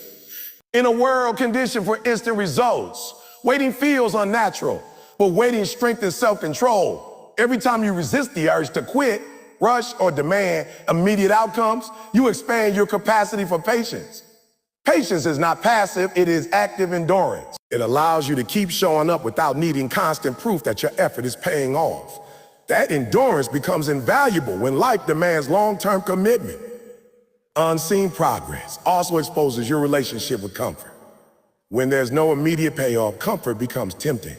In a world conditioned for instant results, waiting feels unnatural, but waiting strengthens self-control. Every time you resist the urge to quit, rush, or demand immediate outcomes, you expand your capacity for patience. Patience is not passive, it is active endurance. It allows you to keep showing up without needing constant proof that your effort is paying off. That endurance becomes invaluable when life demands long-term commitment. Unseen progress also exposes your relationship with comfort. When there's no immediate payoff, comfort becomes tempting.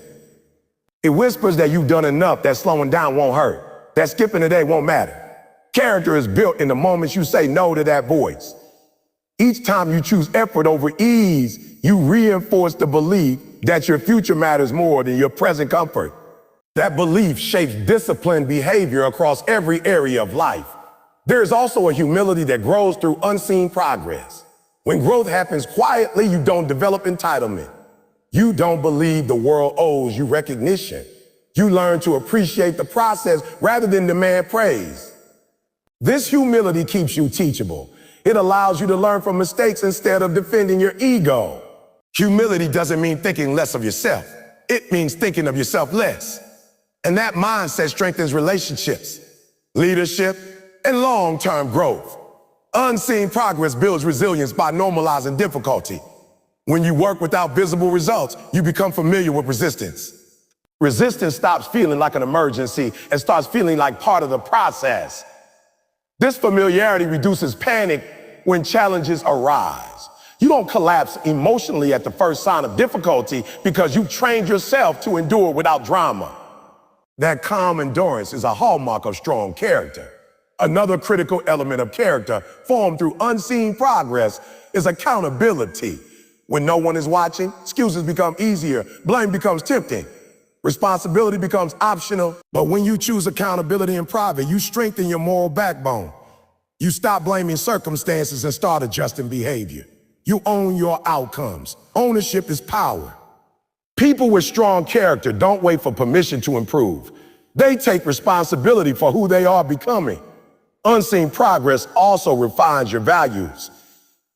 It whispers that you've done enough, that slowing down won't hurt, that skipping a day won't matter. Character is built in the moments you say no to that voice. Each time you choose effort over ease, you reinforce the belief that your future matters more than your present comfort. That belief shapes disciplined behavior across every area of life. There is also a humility that grows through unseen progress. When growth happens quietly, you don't develop entitlement. You don't believe the world owes you recognition. You learn to appreciate the process rather than demand praise. This humility keeps you teachable. It allows you to learn from mistakes instead of defending your ego. Humility doesn't mean thinking less of yourself. It means thinking of yourself less. And that mindset strengthens relationships, leadership, and long-term growth. Unseen progress builds resilience by normalizing difficulty. When you work without visible results, you become familiar with resistance. Resistance stops feeling like an emergency and starts feeling like part of the process. This familiarity reduces panic when challenges arise. You don't collapse emotionally at the first sign of difficulty because you've trained yourself to endure without drama. That calm endurance is a hallmark of strong character. Another critical element of character formed through unseen progress is accountability. When no one is watching, excuses become easier, blame becomes tempting, responsibility becomes optional. But when you choose accountability in private, you strengthen your moral backbone. You stop blaming circumstances and start adjusting behavior. You own your outcomes. Ownership is power. People with strong character don't wait for permission to improve. They take responsibility for who they are becoming. Unseen progress also refines your values.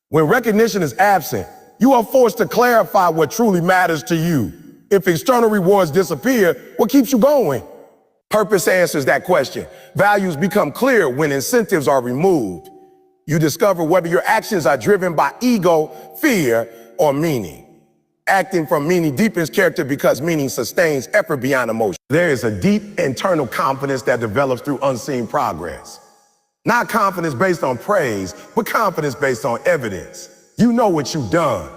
When recognition is absent, you are forced to clarify what truly matters to you. If external rewards disappear, what keeps you going? Purpose answers that question. Values become clear when incentives are removed. You discover whether your actions are driven by ego, fear, or meaning. Acting from meaning deepens character because meaning sustains effort beyond emotion. There is a deep internal confidence that develops through unseen progress. Not confidence based on praise, but confidence based on evidence. You know what you've done.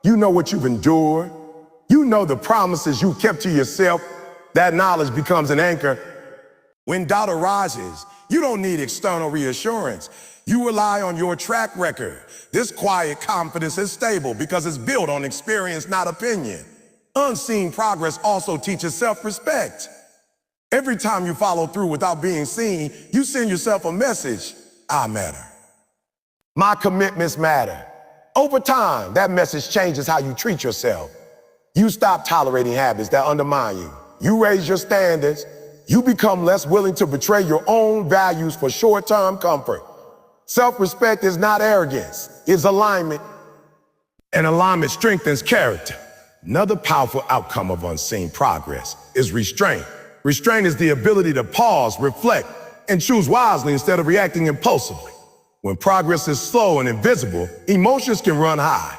You know what you've endured. You know the promises you kept to yourself. That knowledge becomes an anchor. When doubt arises, you don't need external reassurance. You rely on your track record. This quiet confidence is stable because it's built on experience, not opinion. Unseen progress also teaches self-respect. Every time you follow through without being seen, you send yourself a message: I matter. My commitments matter. Over time, that message changes how you treat yourself. You stop tolerating habits that undermine you. You raise your standards. You become less willing to betray your own values for short-term comfort. Self-respect is not arrogance, it's alignment. And alignment strengthens character. Another powerful outcome of unseen progress is restraint. Restraint is the ability to pause, reflect, and choose wisely instead of reacting impulsively. When progress is slow and invisible, emotions can run high.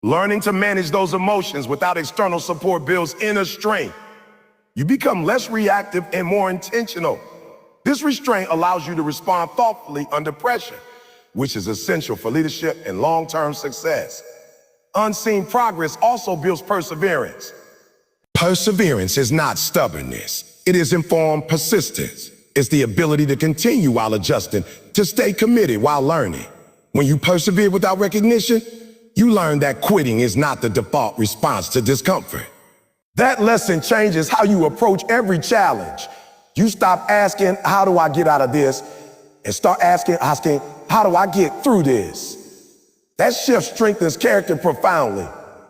Learning to manage those emotions without external support builds inner strength. You become less reactive and more intentional. This restraint allows you to respond thoughtfully under pressure, which is essential for leadership and long-term success. Unseen progress also builds perseverance. Perseverance is not stubbornness. It is informed persistence. It's the ability to continue while adjusting, to stay committed while learning. When you persevere without recognition, you learn that quitting is not the default response to discomfort. That lesson changes how you approach every challenge. You stop asking, how do I get out of this? And start asking, how do I get through this? That shift strengthens character profoundly.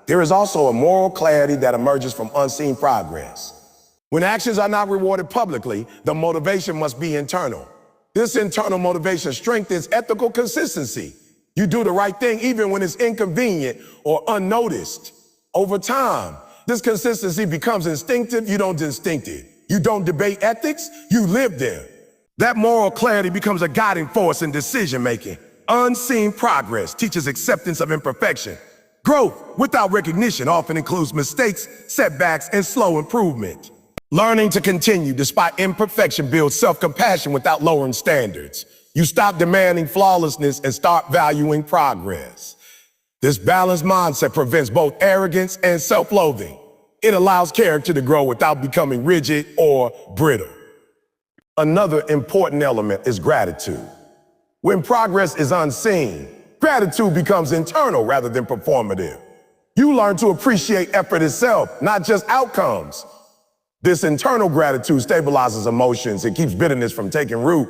There is also a moral clarity that emerges from unseen progress. When actions are not rewarded publicly, the motivation must be internal. This internal motivation strengthens ethical consistency. You do the right thing even when it's inconvenient or unnoticed. Over time, this consistency becomes instinctive, you don't instinct it. You don't debate ethics, you live them. That moral clarity becomes a guiding force in decision-making. Unseen progress teaches acceptance of imperfection. Growth without recognition often includes mistakes, setbacks, and slow improvement. Learning to continue despite imperfection builds self-compassion without lowering standards. You stop demanding flawlessness and start valuing progress. This balanced mindset prevents both arrogance and self-loathing. It allows character to grow without becoming rigid or brittle. Another important element is gratitude. When progress is unseen, gratitude becomes internal rather than performative. You learn to appreciate effort itself, not just outcomes. This internal gratitude stabilizes emotions and keeps bitterness from taking root.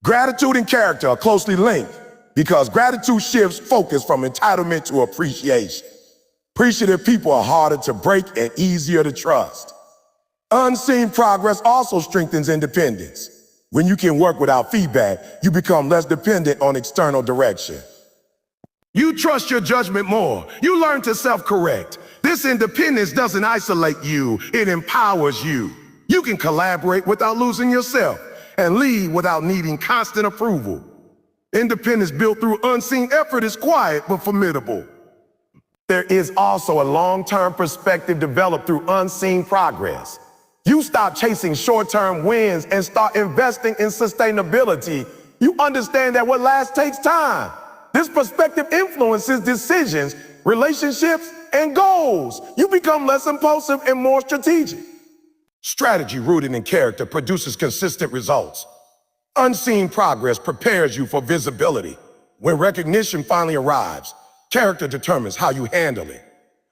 Gratitude and character are closely linked because gratitude shifts focus from entitlement to appreciation. Appreciative people are harder to break and easier to trust. Unseen progress also strengthens independence. When you can work without feedback, you become less dependent on external direction. You trust your judgment more. You learn to self-correct. This independence doesn't isolate you, it empowers you. You can collaborate without losing yourself and lead without needing constant approval. Independence built through unseen effort is quiet but formidable. There is also a long-term perspective developed through unseen progress. You stop chasing short-term wins and start investing in sustainability. You understand that what lasts takes time. This perspective influences decisions, relationships, and goals. You become less impulsive and more strategic. Strategy rooted in character produces consistent results. Unseen progress prepares you for visibility. When recognition finally arrives, character determines how you handle it.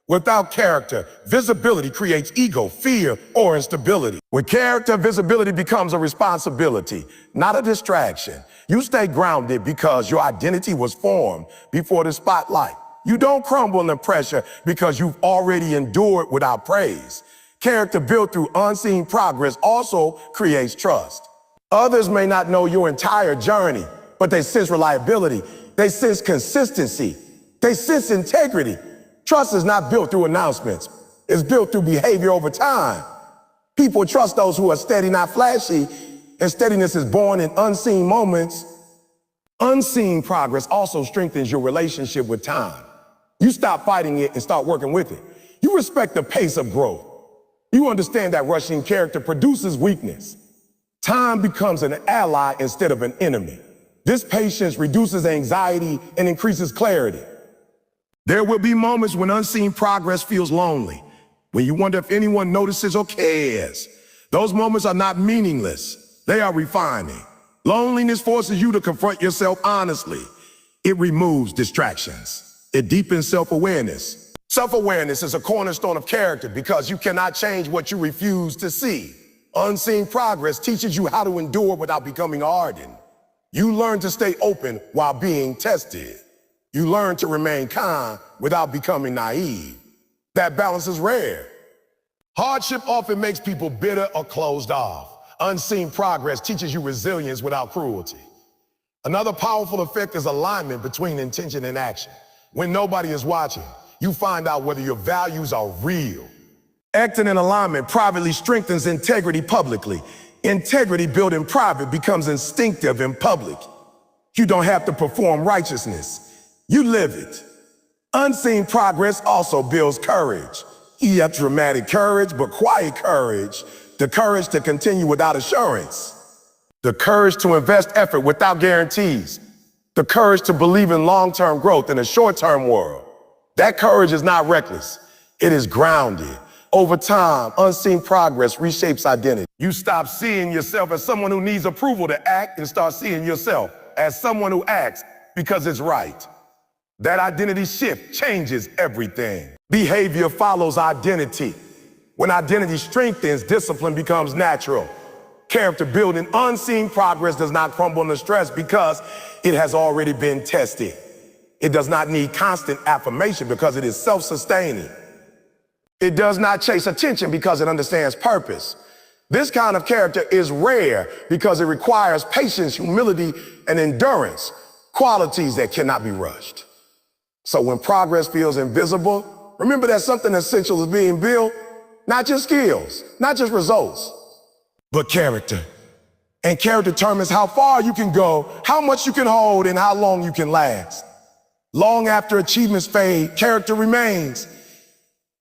Without character, visibility creates ego, fear, or instability. With character, visibility becomes a responsibility, not a distraction. You stay grounded because your identity was formed before the spotlight. You don't crumble under pressure because you've already endured without praise. Character built through unseen progress also creates trust. Others may not know your entire journey, but they sense reliability. They sense consistency. They sense integrity. Trust is not built through announcements. It's built through behavior over time. People trust those who are steady, not flashy, and steadiness is born in unseen moments. Unseen progress also strengthens your relationship with time. You stop fighting it and start working with it. You respect the pace of growth. You understand that rushing character produces weakness. Time becomes an ally instead of an enemy. This patience reduces anxiety and increases clarity. There will be moments when unseen progress feels lonely, when you wonder if anyone notices or cares. Those moments are not meaningless. They are refining. Loneliness forces you to confront yourself honestly. It removes distractions. It deepens self-awareness. Self-awareness is a cornerstone of character because you cannot change what you refuse to see. Unseen progress teaches you how to endure without becoming hardened. You learn to stay open while being tested. You learn to remain calm without becoming naive. That balance is rare. Hardship often makes people bitter or closed off. Unseen progress teaches you resilience without cruelty. Another powerful effect is alignment between intention and action. When nobody is watching, you find out whether your values are real. Acting in alignment privately strengthens integrity publicly. Integrity built in private becomes instinctive in public. You don't have to perform righteousness. You live it. Unseen progress also builds courage. You have dramatic courage, but quiet courage. The courage to continue without assurance. The courage to invest effort without guarantees. The courage to believe in long-term growth in a short-term world. That courage is not reckless. It is grounded. Over time, unseen progress reshapes identity. You stop seeing yourself as someone who needs approval to act and start seeing yourself as someone who acts because it's right. That identity shift changes everything. Behavior follows identity. When identity strengthens, discipline becomes natural. Character building, unseen progress does not crumble under stress because it has already been tested. It does not need constant affirmation because it is self-sustaining. It does not chase attention because it understands purpose. This kind of character is rare because it requires patience, humility, and endurance, qualities that cannot be rushed. So when progress feels invisible, remember that something essential is being built, not just skills, not just results, but character. And character determines how far you can go, how much you can hold, and how long you can last. Long after achievements fade, character remains.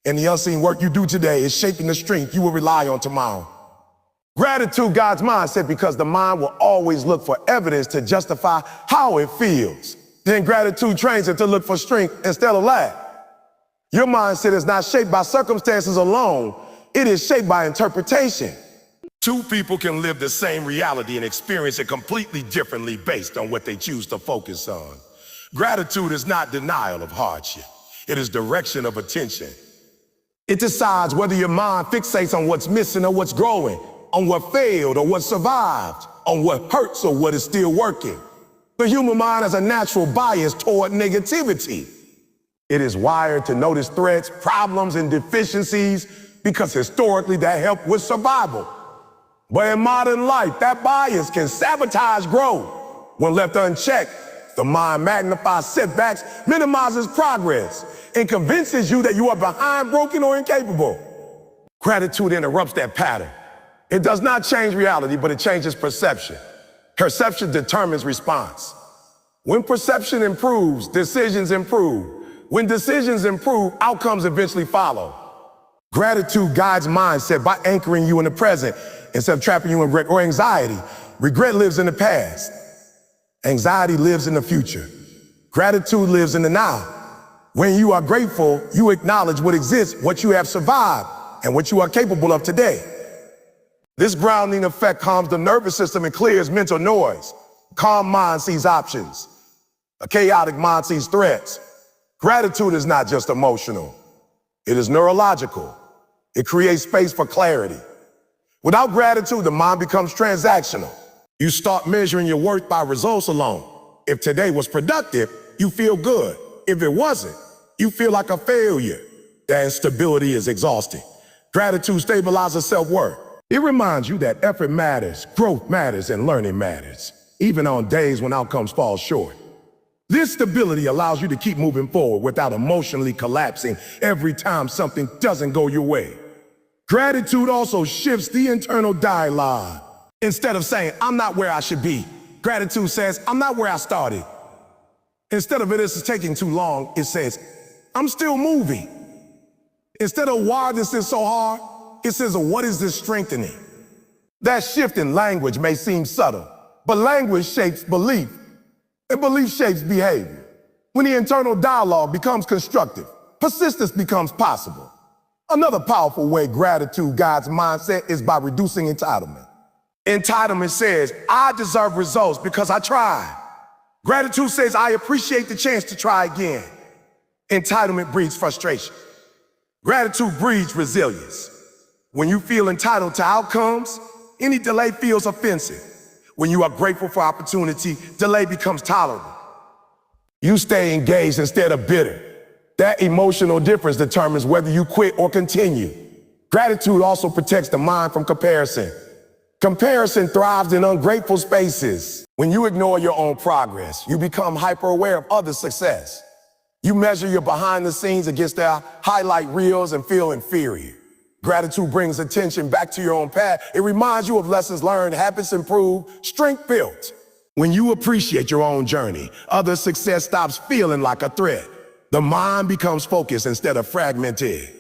And the unseen work you do today is shaping the strength you will rely on tomorrow. Gratitude guides mindset because the mind will always look for evidence to justify how it feels. Then gratitude trains it to look for strength instead of lack. Your mindset is not shaped by circumstances alone. It is shaped by interpretation. Two people can live the same reality and experience it completely differently based on what they choose to focus on. Gratitude is not denial of hardship. It is direction of attention. It decides whether your mind fixates on what's missing or what's growing, on what failed or what survived, on what hurts or what is still working. The human mind has a natural bias toward negativity. It is wired to notice threats, problems, and deficiencies because historically that helped with survival. But in modern life, that bias can sabotage growth. When left unchecked, the mind magnifies setbacks, minimizes progress, and convinces you that you are behind, broken, or incapable. Gratitude interrupts that pattern. It does not change reality, but it changes perception. Perception determines response. When perception improves, decisions improve. When decisions improve, outcomes eventually follow. Gratitude guides mindset by anchoring you in the present instead of trapping you in regret or anxiety. Regret lives in the past. Anxiety lives in the future. Gratitude lives in the now. When you are grateful, you acknowledge what exists, what you have survived, and what you are capable of today. This grounding effect calms the nervous system and clears mental noise. Calm mind sees options. A chaotic mind sees threats. Gratitude is not just emotional. It is neurological. It creates space for clarity. Without gratitude, the mind becomes transactional. You start measuring your worth by results alone. If today was productive, you feel good. If it wasn't, you feel like a failure. That instability is exhausting. Gratitude stabilizes self-worth. It reminds you that effort matters, growth matters, and learning matters, even on days when outcomes fall short. This stability allows you to keep moving forward without emotionally collapsing every time something doesn't go your way. Gratitude also shifts the internal dialogue. Instead of saying, I'm not where I should be, gratitude says, I'm not where I started. Instead of this is taking too long, it says, I'm still moving. Instead of why this is so hard, it says, what is this strengthening? That shift in language may seem subtle, but language shapes belief, and belief shapes behavior. When the internal dialogue becomes constructive, persistence becomes possible. Another powerful way gratitude guides mindset is by reducing entitlement. Entitlement says, I deserve results because I tried. Gratitude says, I appreciate the chance to try again. Entitlement breeds frustration. Gratitude breeds resilience. When you feel entitled to outcomes, any delay feels offensive. When you are grateful for opportunity, delay becomes tolerable. You stay engaged instead of bitter. That emotional difference determines whether you quit or continue. Gratitude also protects the mind from comparison. Comparison thrives in ungrateful spaces. When you ignore your own progress, you become hyper-aware of others' success. You measure your behind the scenes against their highlight reels and feel inferior. Gratitude brings attention back to your own path. It reminds you of lessons learned, habits improved, strength built. When you appreciate your own journey, other success stops feeling like a threat. The mind becomes focused instead of fragmented.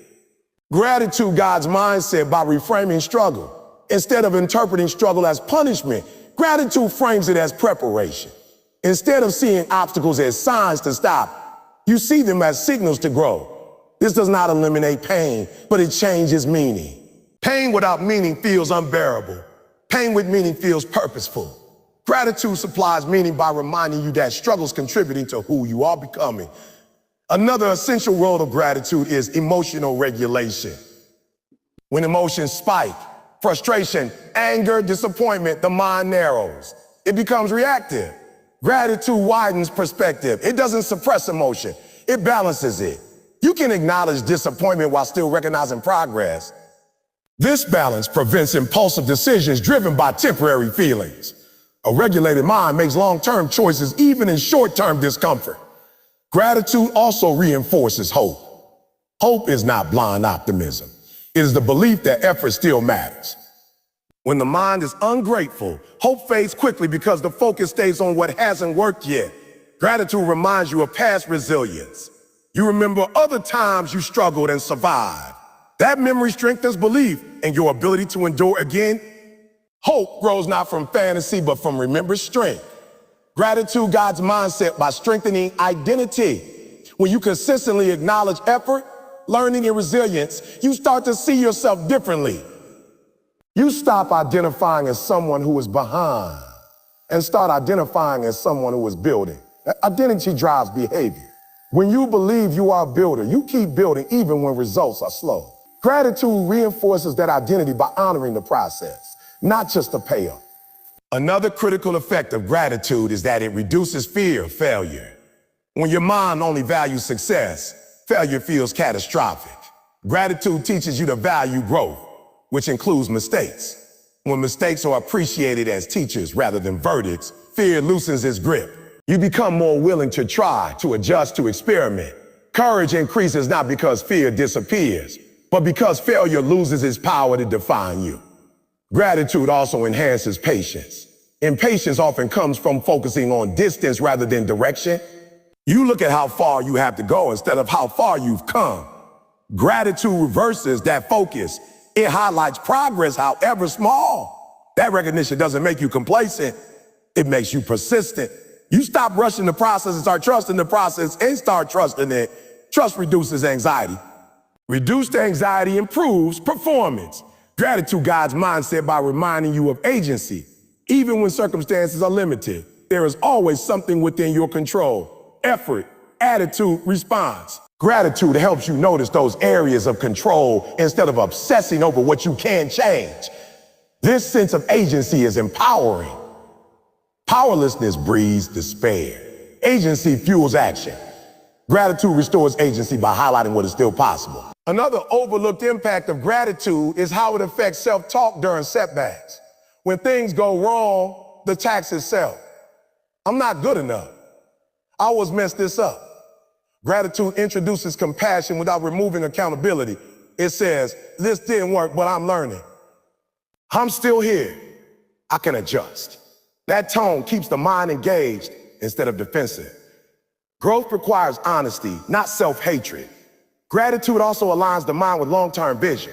Gratitude guides mindset by reframing struggle. Instead of interpreting struggle as punishment, gratitude frames it as preparation. Instead of seeing obstacles as signs to stop, you see them as signals to grow. This does not eliminate pain, but it changes meaning. Pain without meaning feels unbearable. Pain with meaning feels purposeful. Gratitude supplies meaning by reminding you that struggle's contributing to who you are becoming. Another essential role of gratitude is emotional regulation. When emotions spike, frustration, anger, disappointment, the mind narrows. It becomes reactive. Gratitude widens perspective. It doesn't suppress emotion. It balances it. You can acknowledge disappointment while still recognizing progress. This balance prevents impulsive decisions driven by temporary feelings. A regulated mind makes long-term choices even in short-term discomfort. Gratitude also reinforces hope. Hope is not blind optimism. It is the belief that effort still matters. When the mind is ungrateful, hope fades quickly because the focus stays on what hasn't worked yet. Gratitude reminds you of past resilience. You remember other times you struggled and survived. That memory strengthens belief in your ability to endure again. Hope grows not from fantasy, but from remembered strength. Gratitude guides mindset by strengthening identity. When you consistently acknowledge effort, learning, and resilience, you start to see yourself differently. You stop identifying as someone who is behind and start identifying as someone who is building. Identity drives behavior. When you believe you are a builder, you keep building even when results are slow. Gratitude reinforces that identity by honoring the process, not just the payoff. Another critical effect of gratitude is that it reduces fear of failure. When your mind only values success, failure feels catastrophic. Gratitude teaches you to value growth, which includes mistakes. When mistakes are appreciated as teachers rather than verdicts, fear loosens its grip. You become more willing to try, to adjust, to experiment. Courage increases not because fear disappears, but because failure loses its power to define you. Gratitude also enhances patience. Impatience often comes from focusing on distance rather than direction. You look at how far you have to go instead of how far you've come. Gratitude reverses that focus. It highlights progress, however small. That recognition doesn't make you complacent. It makes you persistent. You stop rushing the process and start trusting the process and start trusting it. Trust reduces anxiety. Reduced anxiety improves performance. Gratitude guides mindset by reminding you of agency. Even when circumstances are limited, there is always something within your control. Effort, attitude, response. Gratitude helps you notice those areas of control instead of obsessing over what you can't change. This sense of agency is empowering. Powerlessness breeds despair. Agency fuels action. Gratitude restores agency by highlighting what is still possible. Another overlooked impact of gratitude is how it affects self-talk during setbacks. When things go wrong, the tax is self. I'm not good enough. I always mess this up. Gratitude introduces compassion without removing accountability. It says, this didn't work, but I'm learning. I'm still here. I can adjust. That tone keeps the mind engaged instead of defensive. Growth requires honesty, not self-hatred. Gratitude also aligns the mind with long-term vision.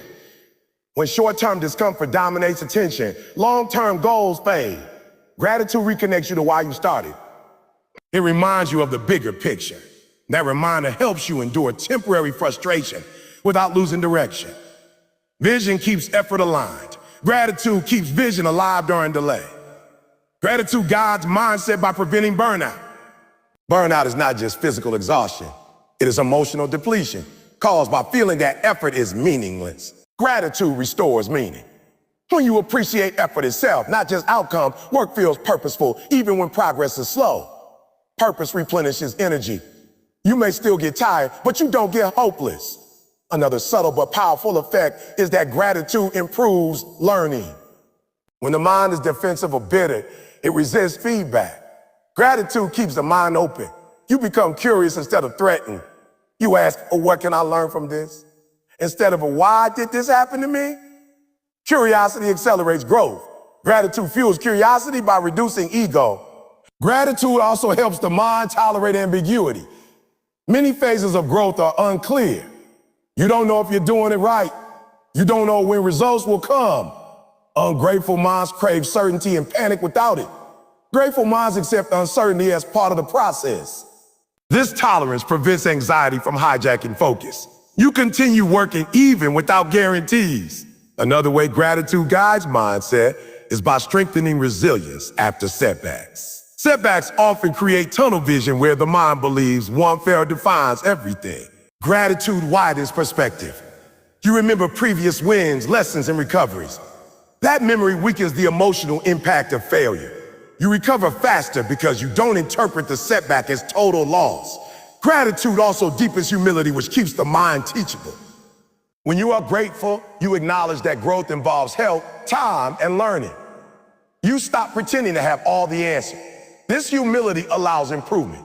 When short-term discomfort dominates attention, long-term goals fade. Gratitude reconnects you to why you started. It reminds you of the bigger picture. That reminder helps you endure temporary frustration without losing direction. Vision keeps effort aligned. Gratitude keeps vision alive during delay. Gratitude guides mindset by preventing burnout. Burnout is not just physical exhaustion. It is emotional depletion caused by feeling that effort is meaningless. Gratitude restores meaning. When you appreciate effort itself, not just outcome, work feels purposeful even when progress is slow. Purpose replenishes energy. You may still get tired, but you don't get hopeless. Another subtle but powerful effect is that gratitude improves learning. When the mind is defensive or bitter, it resists feedback. Gratitude keeps the mind open. You become curious instead of threatened. You ask, oh, what can I learn from this? Instead of, why did this happen to me? Curiosity accelerates growth. Gratitude fuels curiosity by reducing ego. Gratitude also helps the mind tolerate ambiguity. Many phases of growth are unclear. You don't know if you're doing it right. You don't know when results will come. Ungrateful minds crave certainty and panic without it. Grateful minds accept uncertainty as part of the process. This tolerance prevents anxiety from hijacking focus. You continue working even without guarantees. Another way gratitude guides mindset is by strengthening resilience after setbacks. Setbacks often create tunnel vision where the mind believes one failure defines everything. Gratitude widens perspective. You remember previous wins, lessons, and recoveries. That memory weakens the emotional impact of failure. You recover faster because you don't interpret the setback as total loss. Gratitude also deepens humility, which keeps the mind teachable. When you are grateful, you acknowledge that growth involves help, time, and learning. You stop pretending to have all the answers. This humility allows improvement.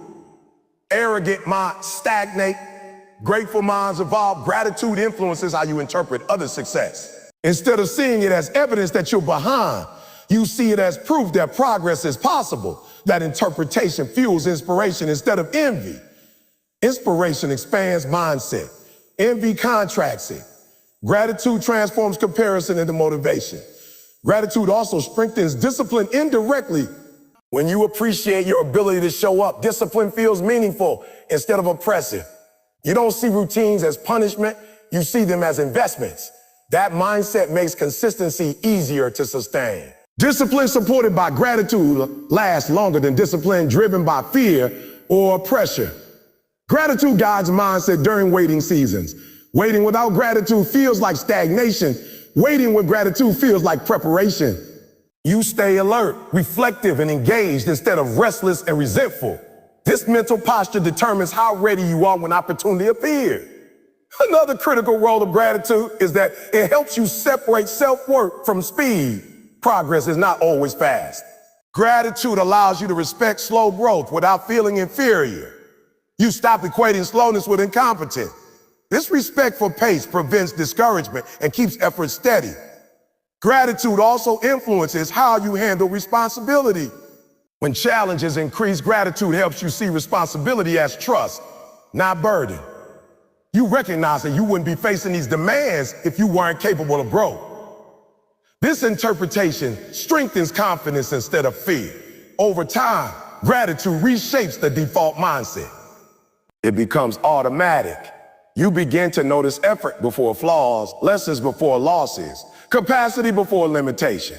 Arrogant minds stagnate. Grateful minds evolve. Gratitude influences how you interpret other success. Instead of seeing it as evidence that you're behind, you see it as proof that progress is possible. That interpretation fuels inspiration instead of envy. Inspiration expands mindset. Envy contracts it. Gratitude transforms comparison into motivation. Gratitude also strengthens discipline indirectly. When you appreciate your ability to show up, discipline feels meaningful instead of oppressive. You don't see routines as punishment, you see them as investments. That mindset makes consistency easier to sustain. Discipline supported by gratitude lasts longer than discipline driven by fear or pressure. Gratitude guides mindset during waiting seasons. Waiting without gratitude feels like stagnation. Waiting with gratitude feels like preparation. You stay alert, reflective, and engaged instead of restless and resentful. This mental posture determines how ready you are when opportunity appears. Another critical role of gratitude is that it helps you separate self-worth from speed. Progress is not always fast. Gratitude allows you to respect slow growth without feeling inferior. You stop equating slowness with incompetence. This respect for pace prevents discouragement and keeps effort steady. Gratitude also influences how you handle responsibility. When challenges increase, gratitude helps you see responsibility as trust, not burden. You recognize that you wouldn't be facing these demands if you weren't capable of growth. This interpretation strengthens confidence instead of fear. Over time, gratitude reshapes the default mindset. It becomes automatic. You begin to notice effort before flaws, lessons before losses, capacity before limitation.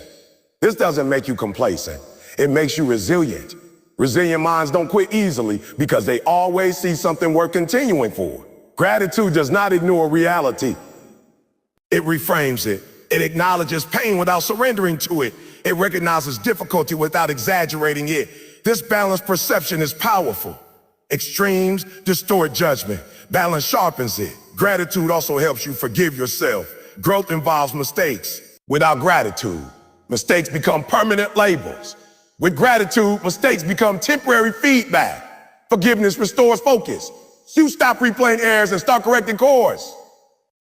This doesn't make you complacent. It makes you resilient. Resilient minds don't quit easily because they always see something worth continuing for. Gratitude does not ignore reality. It reframes it. It acknowledges pain without surrendering to it. It recognizes difficulty without exaggerating it. This balanced perception is powerful. Extremes distort judgment. Balance sharpens it. Gratitude also helps you forgive yourself. Growth involves mistakes. Without gratitude, mistakes become permanent labels. With gratitude, mistakes become temporary feedback. Forgiveness restores focus. You stop replaying errors and start correcting course.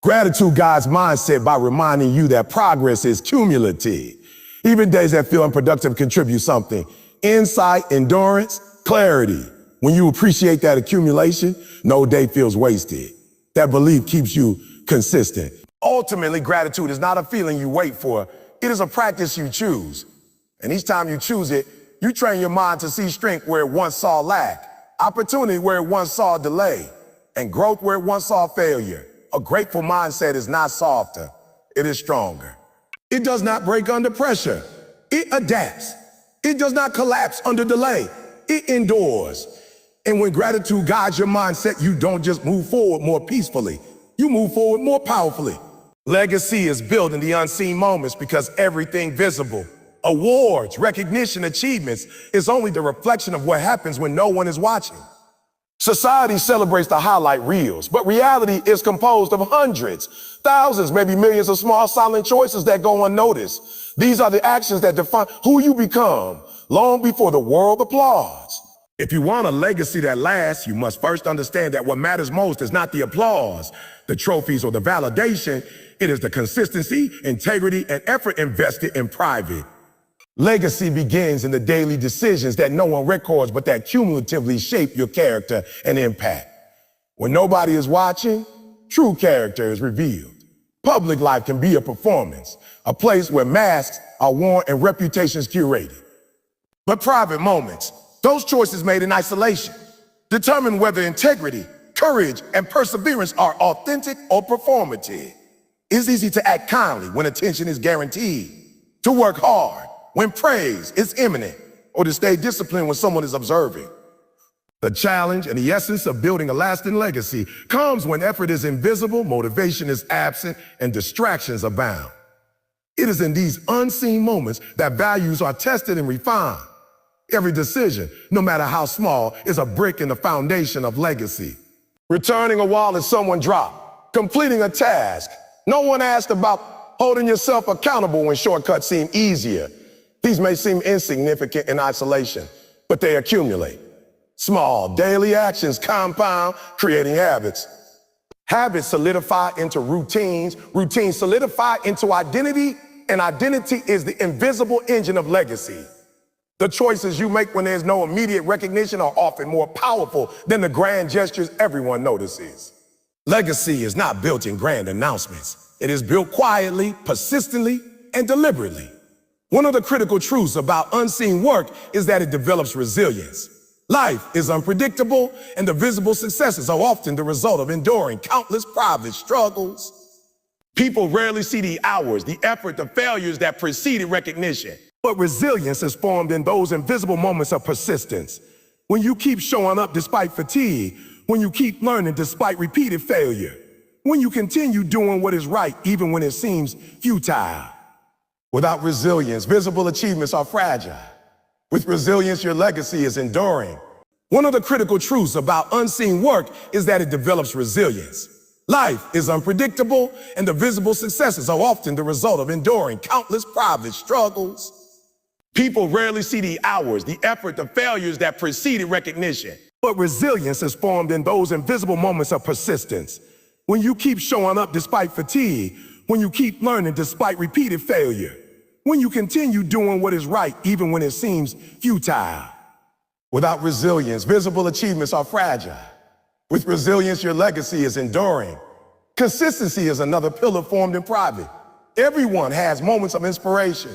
Gratitude guides mindset by reminding you that progress is cumulative. Even days that feel unproductive contribute something. Insight, endurance, clarity. When you appreciate that accumulation, no day feels wasted. That belief keeps you consistent. Ultimately, gratitude is not a feeling you wait for. It is a practice you choose. And each time you choose it, you train your mind to see strength where it once saw lack, opportunity where it once saw delay, and growth where it once saw failure. A grateful mindset is not softer, it is stronger. It does not break under pressure. It adapts. It does not collapse under delay. It endures. And when gratitude guides your mindset, you don't just move forward more peacefully, you move forward more powerfully. Legacy is built in the unseen moments because everything visible, awards, recognition, achievements, is only the reflection of what happens when no one is watching. Society celebrates the highlight reels, but reality is composed of hundreds, thousands, maybe millions of small silent choices that go unnoticed. These are the actions that define who you become long before the world applauds. If you want a legacy that lasts, you must first understand that what matters most is not the applause, the trophies, or the validation. It is the consistency, integrity, and effort invested in private. Legacy begins in the daily decisions that no one records but that cumulatively shape your character and impact. When nobody is watching, true character is revealed. Public life can be a performance, a place where masks are worn and reputations curated. But private moments, those choices made in isolation, determine whether integrity, courage, and perseverance are authentic or performative. It's easy to act kindly when attention is guaranteed, to work hard when praise is imminent, or to stay disciplined when someone is observing. The challenge and the essence of building a lasting legacy comes when effort is invisible, motivation is absent, and distractions abound. It is in these unseen moments that values are tested and refined. Every decision, no matter how small, is a brick in the foundation of legacy. Returning a wallet someone dropped, completing a task. No one asked about holding yourself accountable when shortcuts seem easier. These may seem insignificant in isolation, but they accumulate. Small daily actions compound, creating habits. Habits solidify into routines, routines solidify into identity, and identity is the invisible engine of legacy. The choices you make when there's no immediate recognition are often more powerful than the grand gestures everyone notices. Legacy is not built in grand announcements. It is built quietly, persistently, and deliberately. One of the critical truths about unseen work is that it develops resilience. Life is unpredictable, and the visible successes are often the result of enduring countless private struggles. People rarely see the hours, the effort, the failures that preceded recognition. But resilience is formed in those invisible moments of persistence. When you keep showing up despite fatigue, when you keep learning despite repeated failure, when you continue doing what is right even when it seems futile. Without resilience, visible achievements are fragile. With resilience, your legacy is enduring. One of the critical truths about unseen work is that it develops resilience. Life is unpredictable, and the visible successes are often the result of enduring countless private struggles. People rarely see the hours, the effort, the failures that preceded recognition. But resilience is formed in those invisible moments of persistence. When you keep showing up despite fatigue, when you keep learning despite repeated failure, when you continue doing what is right even when it seems futile. Without resilience, visible achievements are fragile. With resilience, your legacy is enduring. Consistency is another pillar formed in private. Everyone has moments of inspiration,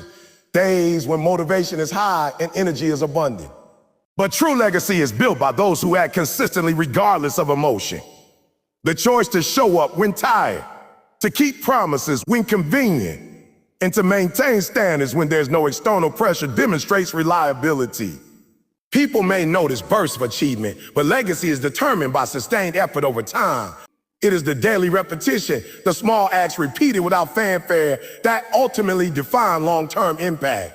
days when motivation is high and energy is abundant. But true legacy is built by those who act consistently regardless of emotion. The choice to show up when tired, to keep promises when convenient, and to maintain standards when there's no external pressure demonstrates reliability. People may notice bursts of achievement, but legacy is determined by sustained effort over time. It is the daily repetition, the small acts repeated without fanfare, that ultimately define long-term impact.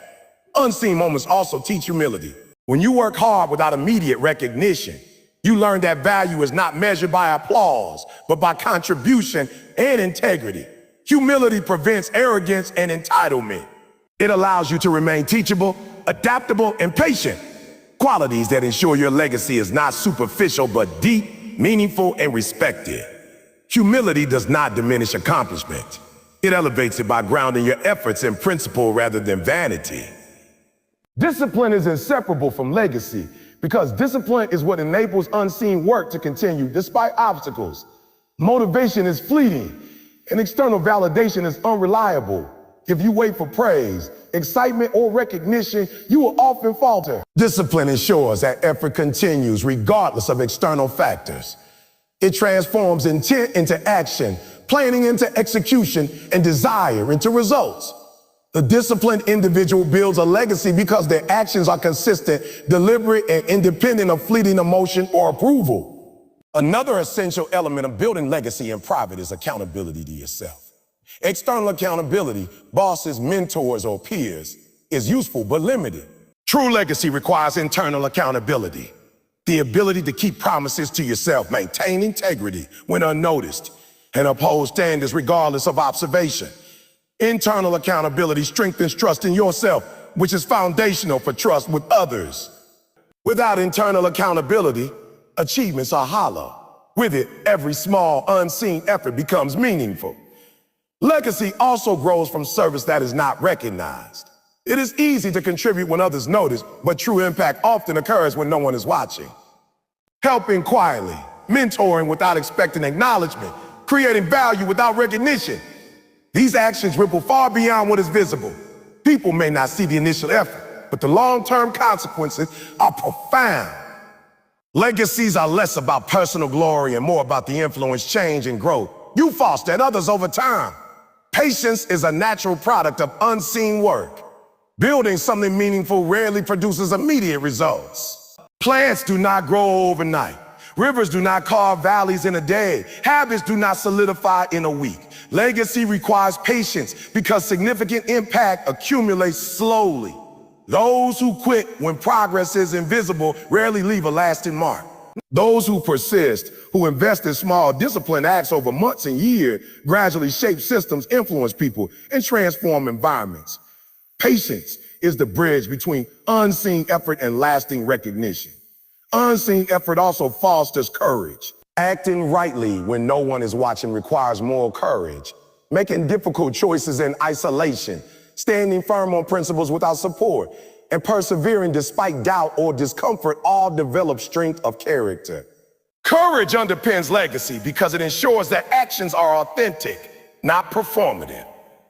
Unseen moments also teach humility. When you work hard without immediate recognition, you learn that value is not measured by applause, but by contribution and integrity. Humility prevents arrogance and entitlement. It allows you to remain teachable, adaptable, and patient. Qualities that ensure your legacy is not superficial, but deep, meaningful, and respected. Humility does not diminish accomplishment. It elevates it by grounding your efforts in principle rather than vanity. Discipline is inseparable from legacy because discipline is what enables unseen work to continue despite obstacles. Motivation is fleeting, and external validation is unreliable. If you wait for praise, excitement, or recognition, you will often falter. Discipline ensures that effort continues regardless of external factors. It transforms intent into action, planning into execution, and desire into results. The disciplined individual builds a legacy because their actions are consistent, deliberate, and independent of fleeting emotion or approval. Another essential element of building legacy in private is accountability to yourself. External accountability, bosses, mentors, or peers, is useful but limited. True legacy requires internal accountability, the ability to keep promises to yourself, maintain integrity when unnoticed, and uphold standards regardless of observation. Internal accountability strengthens trust in yourself, which is foundational for trust with others. Without internal accountability, achievements are hollow. With it, every small, unseen effort becomes meaningful. Legacy also grows from service that is not recognized. It is easy to contribute when others notice, but true impact often occurs when no one is watching. Helping quietly, mentoring without expecting acknowledgement, creating value without recognition. These actions ripple far beyond what is visible. People may not see the initial effort, but the long-term consequences are profound. Legacies are less about personal glory and more about the influence, change, and growth you foster in others over time. Patience is a natural product of unseen work. Building something meaningful rarely produces immediate results. Plants do not grow overnight. Rivers do not carve valleys in a day. Habits do not solidify in a week. Legacy requires patience because significant impact accumulates slowly. Those who quit when progress is invisible rarely leave a lasting mark. Those who persist, who invest in small, disciplined acts over months and years, gradually shape systems, influence people, and transform environments. Patience is the bridge between unseen effort and lasting recognition. Unseen effort also fosters courage. Acting rightly when no one is watching requires moral courage. Making difficult choices in isolation, standing firm on principles without support, and persevering despite doubt or discomfort all develop strength of character. Courage underpins legacy because it ensures that actions are authentic, not performative.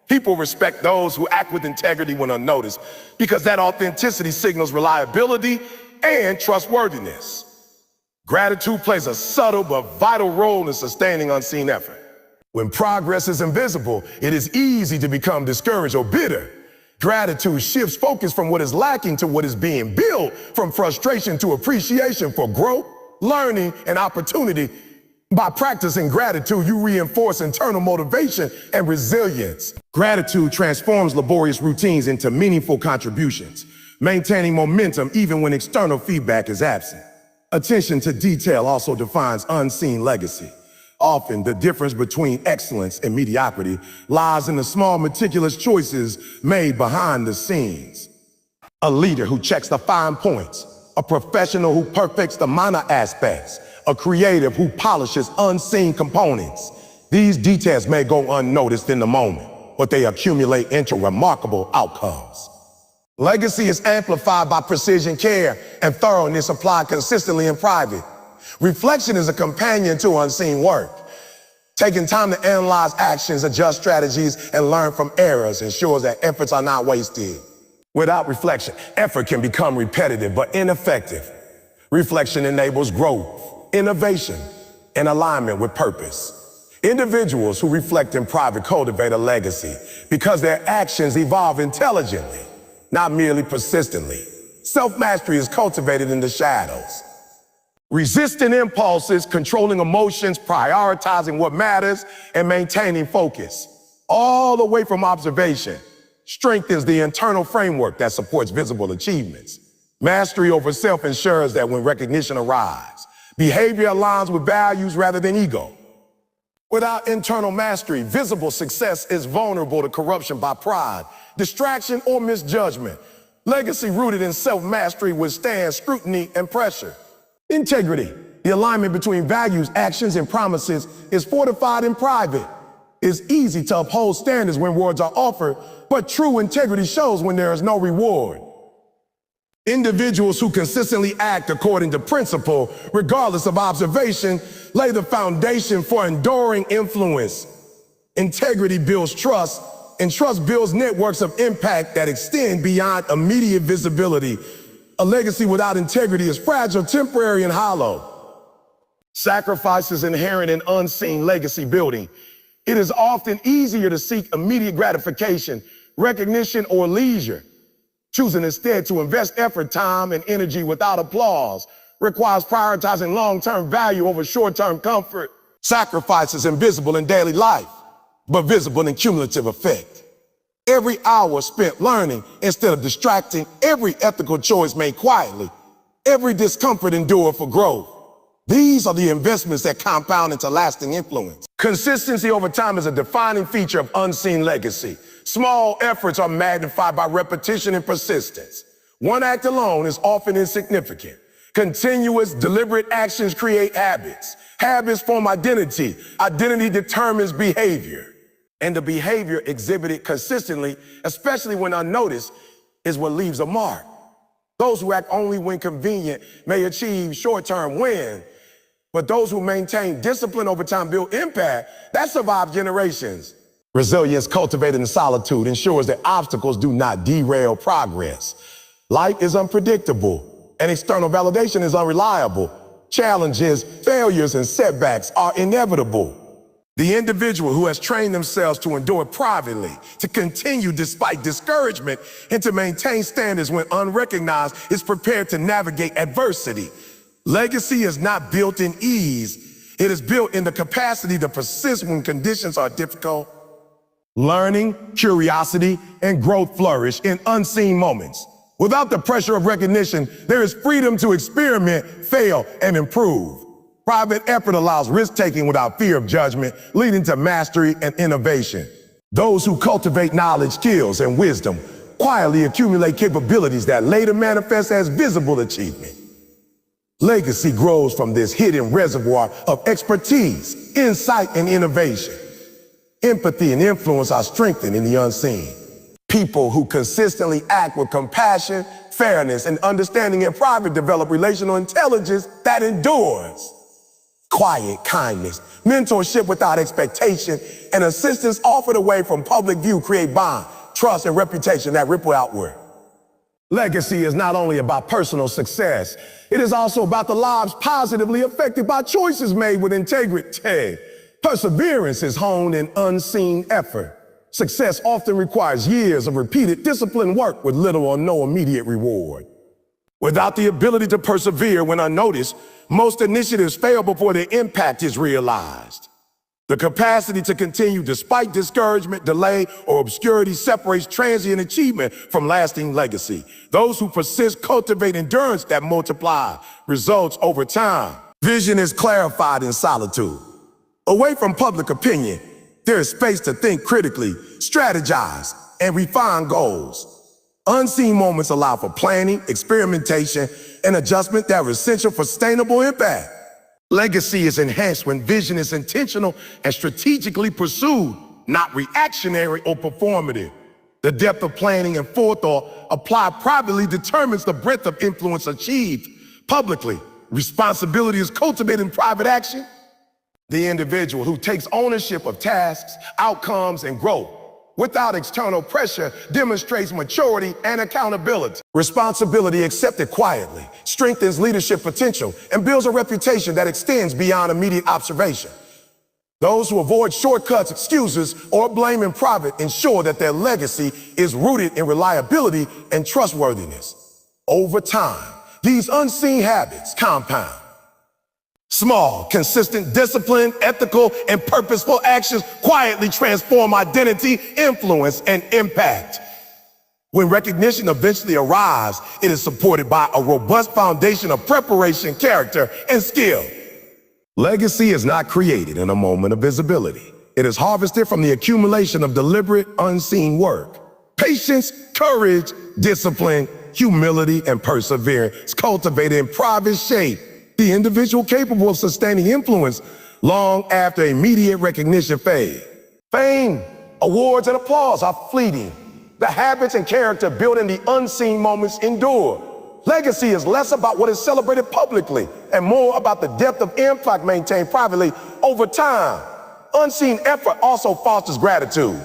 People respect those who act with integrity when unnoticed because that authenticity signals reliability and trustworthiness. Gratitude plays a subtle but vital role in sustaining unseen effort. When progress is invisible, it is easy to become discouraged or bitter. Gratitude shifts focus from what is lacking to what is being built, from frustration to appreciation for growth, learning, and opportunity. By practicing gratitude, you reinforce internal motivation and resilience. Gratitude transforms laborious routines into meaningful contributions, maintaining momentum even when external feedback is absent. Attention to detail also defines unseen legacy. Often, the difference between excellence and mediocrity lies in the small, meticulous choices made behind the scenes. A leader who checks the fine points, a professional who perfects the minor aspects, a creative who polishes unseen components. These details may go unnoticed in the moment, but they accumulate into remarkable outcomes. Legacy is amplified by precision care and thoroughness applied consistently in private. Reflection is a companion to unseen work. Taking time to analyze actions, adjust strategies, and learn from errors ensures that efforts are not wasted. Without reflection, effort can become repetitive but ineffective. Reflection enables growth, innovation, and alignment with purpose. Individuals who reflect in private cultivate a legacy because their actions evolve intelligently, not merely persistently. Self-mastery is cultivated in the shadows. Resisting impulses, controlling emotions, prioritizing what matters, and maintaining focus, all the way from observation, strengthens the internal framework that supports visible achievements. Mastery over self ensures that when recognition arrives, behavior aligns with values rather than ego. Without internal mastery, visible success is vulnerable to corruption by pride, distraction, or misjudgment. Legacy rooted in self-mastery withstands scrutiny and pressure. Integrity, the alignment between values, actions, and promises, is fortified in private. It's easy to uphold standards when words are offered, but true integrity shows when there is no reward. Individuals who consistently act according to principle, regardless of observation, lay the foundation for enduring influence. Integrity builds trust, and trust builds networks of impact that extend beyond immediate visibility. A legacy without integrity is fragile, temporary, and hollow. Sacrifice is inherent in unseen legacy building. It is often easier to seek immediate gratification, recognition, or leisure. Choosing instead to invest effort, time, and energy without applause requires prioritizing long-term value over short-term comfort. Sacrifice is invisible in daily life, but visible in cumulative effect. Every hour spent learning instead of distracting, every ethical choice made quietly, every discomfort endured for growth. These are the investments that compound into lasting influence. Consistency over time is a defining feature of unseen legacy. Small efforts are magnified by repetition and persistence. One act alone is often insignificant. Continuous, deliberate actions create habits. Habits form identity. Identity determines behavior. And the behavior exhibited consistently, especially when unnoticed, is what leaves a mark. Those who act only when convenient may achieve short-term win, But those who maintain discipline over time build impact that survive generations. Resilience cultivated in solitude ensures that obstacles do not derail progress. Life is unpredictable, and external validation is unreliable. Challenges, failures, and setbacks are inevitable. The individual who has trained themselves to endure privately, to continue despite discouragement, and to maintain standards when unrecognized is prepared to navigate adversity. Legacy is not built in ease. It is built in the capacity to persist when conditions are difficult. Learning, curiosity, and growth flourish in unseen moments. Without the pressure of recognition, there is freedom to experiment, fail, and improve. Private effort allows risk-taking without fear of judgment, leading to mastery and innovation. Those who cultivate knowledge, skills, and wisdom quietly accumulate capabilities that later manifest as visible achievement. Legacy grows from this hidden reservoir of expertise, insight, and innovation. Empathy and influence are strengthened in the unseen. People who consistently act with compassion, fairness, and understanding in private develop relational intelligence that endures. Quiet kindness, mentorship without expectation, and assistance offered away from public view create bond, trust, and reputation that ripple outward. Legacy is not only about personal success, it is also about the lives positively affected by choices made with integrity. Perseverance is honed in unseen effort. Success often requires years of repeated disciplined work with little or no immediate reward. Without the ability to persevere when unnoticed, most initiatives fail before their impact is realized. The capacity to continue despite discouragement, delay, or obscurity separates transient achievement from lasting legacy. Those who persist cultivate endurance that multiply results over time. Vision is clarified in solitude. Away from public opinion, there is space to think critically, strategize, and refine goals. Unseen moments allow for planning, experimentation, and adjustment that are essential for sustainable impact. Legacy is enhanced when vision is intentional and strategically pursued, not reactionary or performative. The depth of planning and forethought applied privately determines the breadth of influence achieved publicly. Responsibility is cultivated in private action. The individual who takes ownership of tasks, outcomes, and growth without external pressure demonstrates maturity and accountability. Responsibility accepted quietly strengthens leadership potential and builds a reputation that extends beyond immediate observation. Those who avoid shortcuts, excuses, or blame in private ensure that their legacy is rooted in reliability and trustworthiness. Over time, these unseen habits compound. Small, consistent, disciplined, ethical, and purposeful actions quietly transform identity, influence, and impact. When recognition eventually arrives, it is supported by a robust foundation of preparation, character, and skill. Legacy is not created in a moment of visibility. It is harvested from the accumulation of deliberate, unseen work. Patience, courage, discipline, humility, and perseverance cultivated in private shape the individual capable of sustaining influence long after immediate recognition fades. Fame, awards, and applause are fleeting. The habits and character built in the unseen moments endure. Legacy is less about what is celebrated publicly and more about the depth of impact maintained privately over time. Unseen effort also fosters gratitude.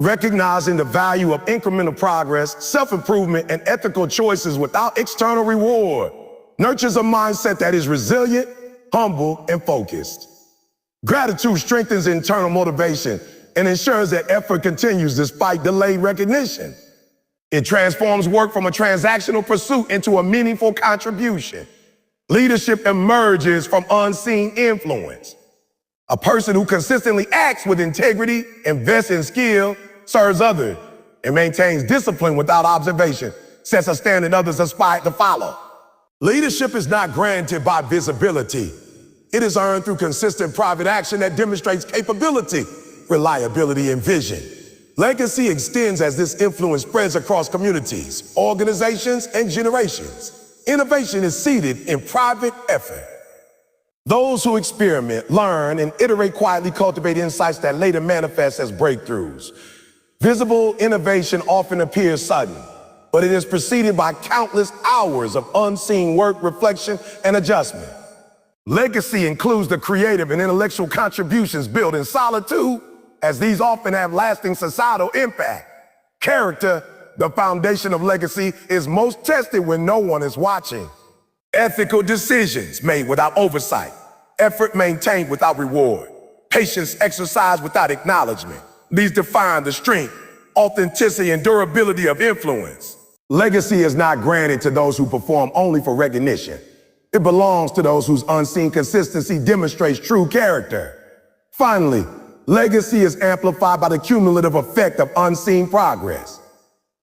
Recognizing the value of incremental progress, self-improvement, and ethical choices without external reward nurtures a mindset that is resilient, humble, and focused. Gratitude strengthens internal motivation and ensures that effort continues despite delayed recognition. It transforms work from a transactional pursuit into a meaningful contribution. Leadership emerges from unseen influence. A person who consistently acts with integrity, invests in skill, serves others, and maintains discipline without observation sets a standard others aspire to follow. Leadership is not granted by visibility. It is earned through consistent private action that demonstrates capability, reliability, and vision. Legacy extends as this influence spreads across communities, organizations, and generations. Innovation is seated in private effort. Those who experiment, learn, and iterate quietly cultivate insights that later manifest as breakthroughs. Visible innovation often appears sudden, but it is preceded by countless hours of unseen work, reflection, and adjustment. Legacy includes the creative and intellectual contributions built in solitude, as these often have lasting societal impact. Character, the foundation of legacy, is most tested when no one is watching. Ethical decisions made without oversight, effort maintained without reward, patience exercised without acknowledgement. These define the strength, authenticity, and durability of influence. Legacy is not granted to those who perform only for recognition. It belongs to those whose unseen consistency demonstrates true character. Finally, legacy is amplified by the cumulative effect of unseen progress.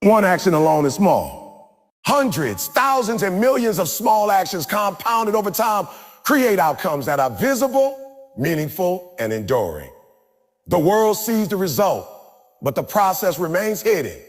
One action alone is small. Hundreds, thousands, and millions of small actions compounded over time create outcomes that are visible, meaningful, and enduring. The world sees the result, but the process remains hidden.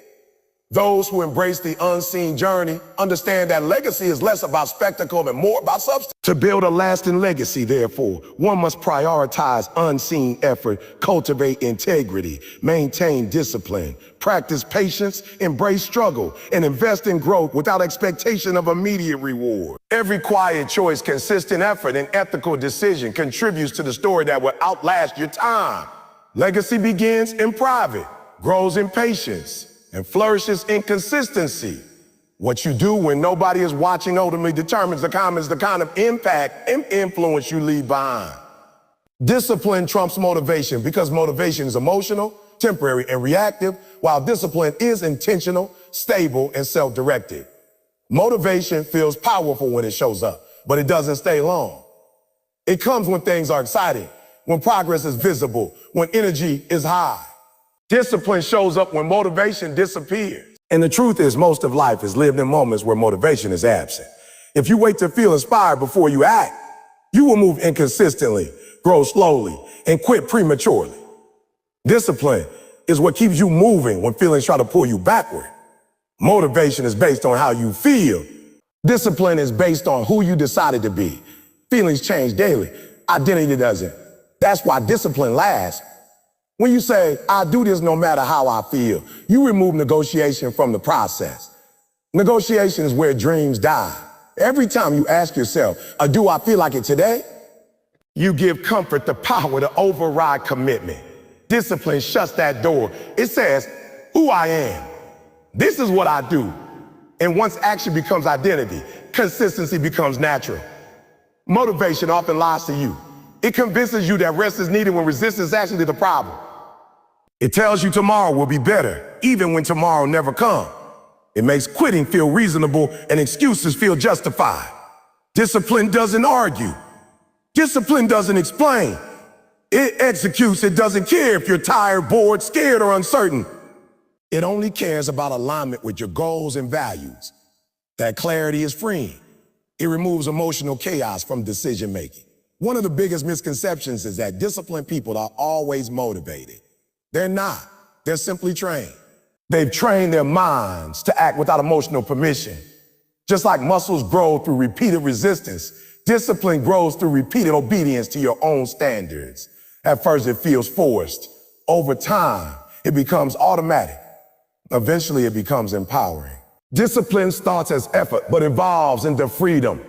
Those who embrace the unseen journey understand that legacy is less about spectacle and more about substance. To build a lasting legacy, therefore, one must prioritize unseen effort, cultivate integrity, maintain discipline, practice patience, embrace struggle, and invest in growth without expectation of immediate reward. Every quiet choice, consistent effort, and ethical decision contributes to the story that will outlast your time. Legacy begins in private, grows in patience, and flourishes in consistency. What you do when nobody is watching ultimately determines the kind of impact and influence you leave behind. Discipline trumps motivation because motivation is emotional, temporary, and reactive, while discipline is intentional, stable, and self-directed. Motivation feels powerful when it shows up, but it doesn't stay long. It comes when things are exciting, when progress is visible, when energy is high. Discipline shows up when motivation disappears. And the truth is, most of life is lived in moments where motivation is absent. If you wait to feel inspired before you act, you will move inconsistently, grow slowly, and quit prematurely. Discipline is what keeps you moving when feelings try to pull you backward. Motivation is based on how you feel. Discipline is based on who you decided to be. Feelings change daily. Identity doesn't. That's why discipline lasts. When you say, I do this no matter how I feel, you remove negotiation from the process. Negotiation is where dreams die. Every time you ask yourself, do I feel like it today? You give comfort the power to override commitment. Discipline shuts that door. It says, who I am. This is what I do. And once action becomes identity, consistency becomes natural. Motivation often lies to you. It convinces you that rest is needed when resistance is actually the problem. It tells you tomorrow will be better, even when tomorrow never comes. It makes quitting feel reasonable and excuses feel justified. Discipline doesn't argue. Discipline doesn't explain. It executes. It doesn't care if you're tired, bored, scared, or uncertain. It only cares about alignment with your goals and values. That clarity is freeing. It removes emotional chaos from decision making. One of the biggest misconceptions is that disciplined people are always motivated. They're not. They're simply trained. They've trained their minds to act without emotional permission. Just like muscles grow through repeated resistance, discipline grows through repeated obedience to your own standards. At first, it feels forced. Over time, it becomes automatic. Eventually, it becomes empowering. Discipline starts as effort, but evolves into freedom.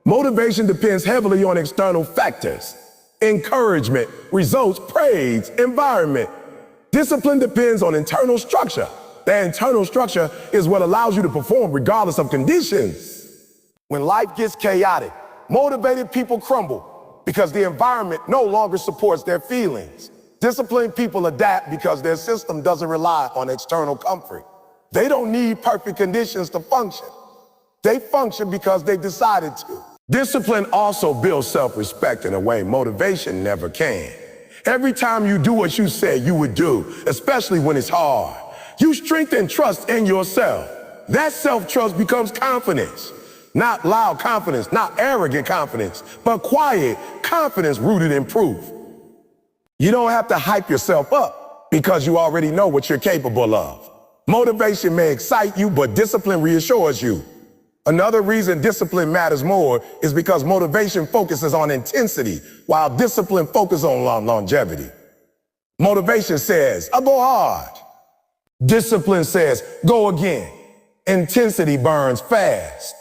Motivation depends heavily on external factors. Encouragement, results, praise, environment. Discipline depends on internal structure. That internal structure is what allows you to perform regardless of conditions. When life gets chaotic, motivated people crumble because the environment no longer supports their feelings. Disciplined people adapt because their system doesn't rely on external comfort. They don't need perfect conditions to function. They function because they decided to. Discipline also builds self-respect in a way motivation never can. Every time you do what you said you would do, especially when it's hard, you strengthen trust in yourself. That self-trust becomes confidence. Not loud confidence, not arrogant confidence, but quiet confidence rooted in proof. You don't have to hype yourself up because you already know what you're capable of. Motivation may excite you, but discipline reassures you. Another reason discipline matters more is because motivation focuses on intensity, while discipline focuses on longevity. Motivation says, I'll go hard. Discipline says, go again. Intensity burns fast.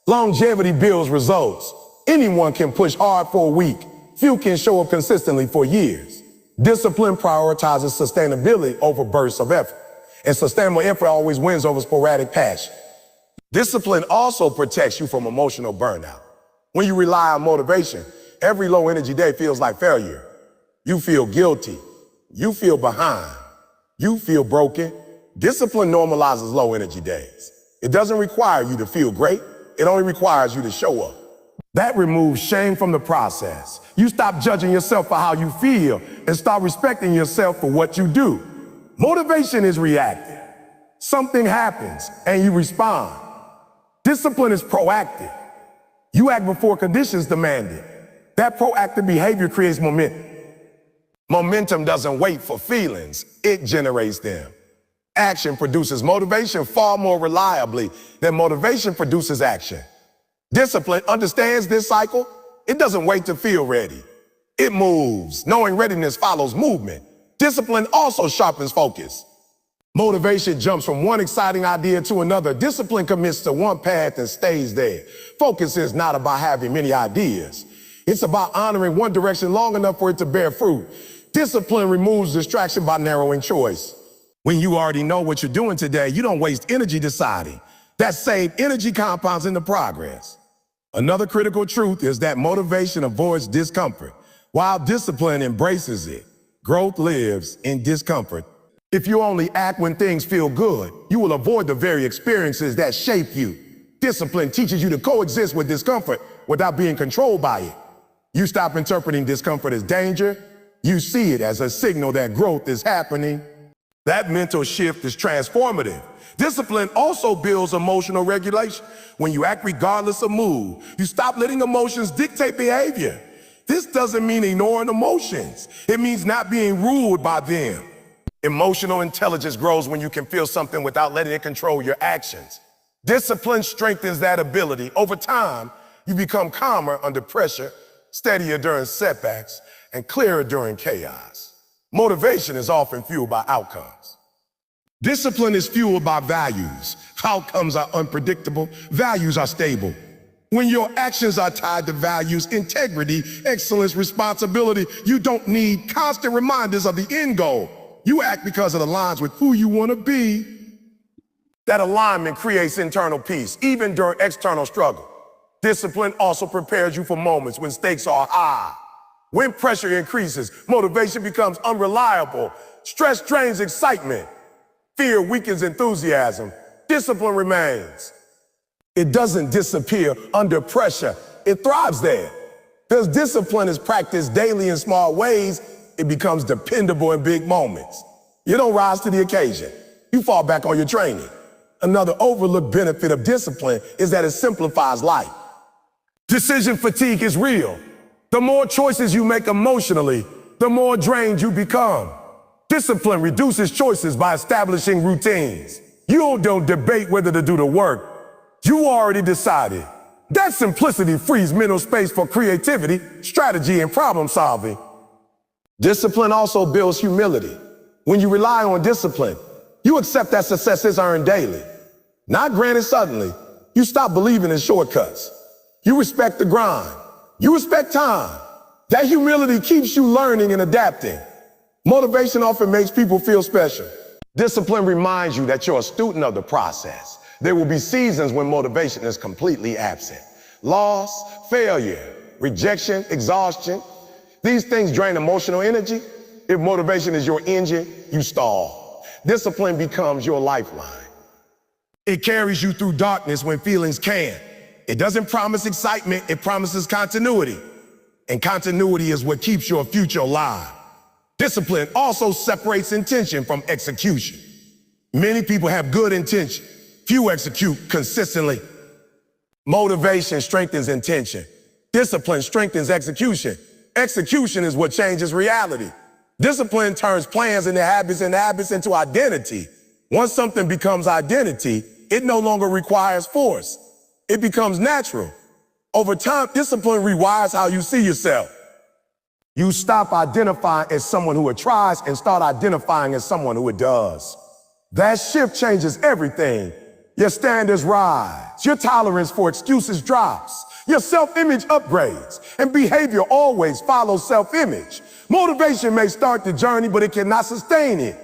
Longevity builds results. Anyone can push hard for a week. Few can show up consistently for years. Discipline prioritizes sustainability over bursts of effort. And sustainable effort always wins over sporadic passion. Discipline also protects you from emotional burnout. When you rely on motivation, every low energy day feels like failure. You feel guilty. You feel behind. You feel broken. Discipline normalizes low energy days. It doesn't require you to feel great. It only requires you to show up. That removes shame from the process. You stop judging yourself for how you feel and start respecting yourself for what you do. Motivation is reactive. Something happens and you respond. Discipline is proactive. You act before conditions demand it. That proactive behavior creates momentum. Momentum doesn't wait for feelings, it generates them. Action produces motivation far more reliably than motivation produces action. Discipline understands this cycle. It doesn't wait to feel ready. It moves, knowing readiness follows movement. Discipline also sharpens focus. Motivation jumps from one exciting idea to another. Discipline commits to one path and stays there. Focus is not about having many ideas. It's about honoring one direction long enough for it to bear fruit. Discipline removes distraction by narrowing choice. When you already know what you're doing today, you don't waste energy deciding. That saved energy compounds into progress. Another critical truth is that motivation avoids discomfort, while discipline embraces it. Growth lives in discomfort. If you only act when things feel good, you will avoid the very experiences that shape you. Discipline teaches you to coexist with discomfort without being controlled by it. You stop interpreting discomfort as danger. You see it as a signal that growth is happening. That mental shift is transformative. Discipline also builds emotional regulation. When you act regardless of mood, you stop letting emotions dictate behavior. This doesn't mean ignoring emotions. It means not being ruled by them. Emotional intelligence grows when you can feel something without letting it control your actions. Discipline strengthens that ability. Over time, you become calmer under pressure, steadier during setbacks, and clearer during chaos. Motivation is often fueled by outcomes. Discipline is fueled by values. Outcomes are unpredictable, values are stable. When your actions are tied to values, integrity, excellence, responsibility, you don't need constant reminders of the end goal. You act because it aligns with who you want to be. That alignment creates internal peace, even during external struggle. Discipline also prepares you for moments when stakes are high. When pressure increases, motivation becomes unreliable. Stress drains excitement. Fear weakens enthusiasm. Discipline remains. It doesn't disappear under pressure. It thrives there. Because discipline is practiced daily in small ways, it becomes dependable in big moments. You don't rise to the occasion. You fall back on your training. Another overlooked benefit of discipline is that it simplifies life. Decision fatigue is real. The more choices you make emotionally, the more drained you become. Discipline reduces choices by establishing routines. You don't debate whether to do the work. You already decided. That simplicity frees mental space for creativity, strategy, and problem solving. Discipline also builds humility. When you rely on discipline, you accept that success is earned daily, not granted suddenly. You stop believing in shortcuts. You respect the grind. You respect time. That humility keeps you learning and adapting. Motivation often makes people feel special. Discipline reminds you that you're a student of the process. There will be seasons when motivation is completely absent. Loss, failure, rejection, exhaustion. These things drain emotional energy. If motivation is your engine, you stall. Discipline becomes your lifeline. It carries you through darkness when feelings can't. It doesn't promise excitement, it promises continuity. And continuity is what keeps your future alive. Discipline also separates intention from execution. Many people have good intention. Few execute consistently. Motivation strengthens intention. Discipline strengthens execution. Execution is what changes reality. Discipline turns plans into habits and habits into identity. Once something becomes identity, it no longer requires force. It becomes natural. Over time, discipline rewires how you see yourself. You stop identifying as someone who it tries and start identifying as someone who it does. That shift changes everything. Your standards rise. Your tolerance for excuses drops. Your self-image upgrades, and behavior always follows self-image. Motivation may start the journey, but it cannot sustain it.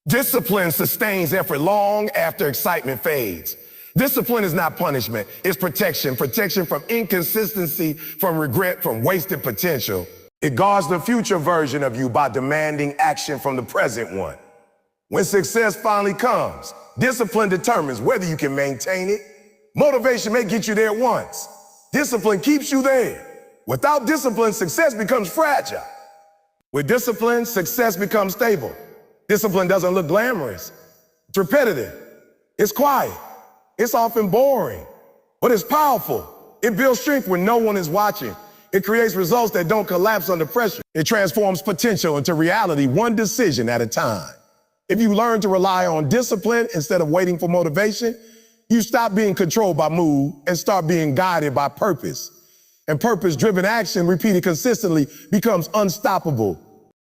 Discipline sustains effort long after excitement fades. Discipline is not punishment, it's protection. Protection from inconsistency, from regret, from wasted potential. It guards the future version of you by demanding action from the present one. When success finally comes, discipline determines whether you can maintain it. Motivation may get you there once. Discipline keeps you there. Without discipline, success becomes fragile. With discipline, success becomes stable. Discipline doesn't look glamorous. It's repetitive. It's quiet. It's often boring, but it's powerful. It builds strength when no one is watching. It creates results that don't collapse under pressure. It transforms potential into reality, one decision at a time. If you learn to rely on discipline instead of waiting for motivation, you stop being controlled by mood and start being guided by purpose. And purpose-driven action repeated consistently becomes unstoppable.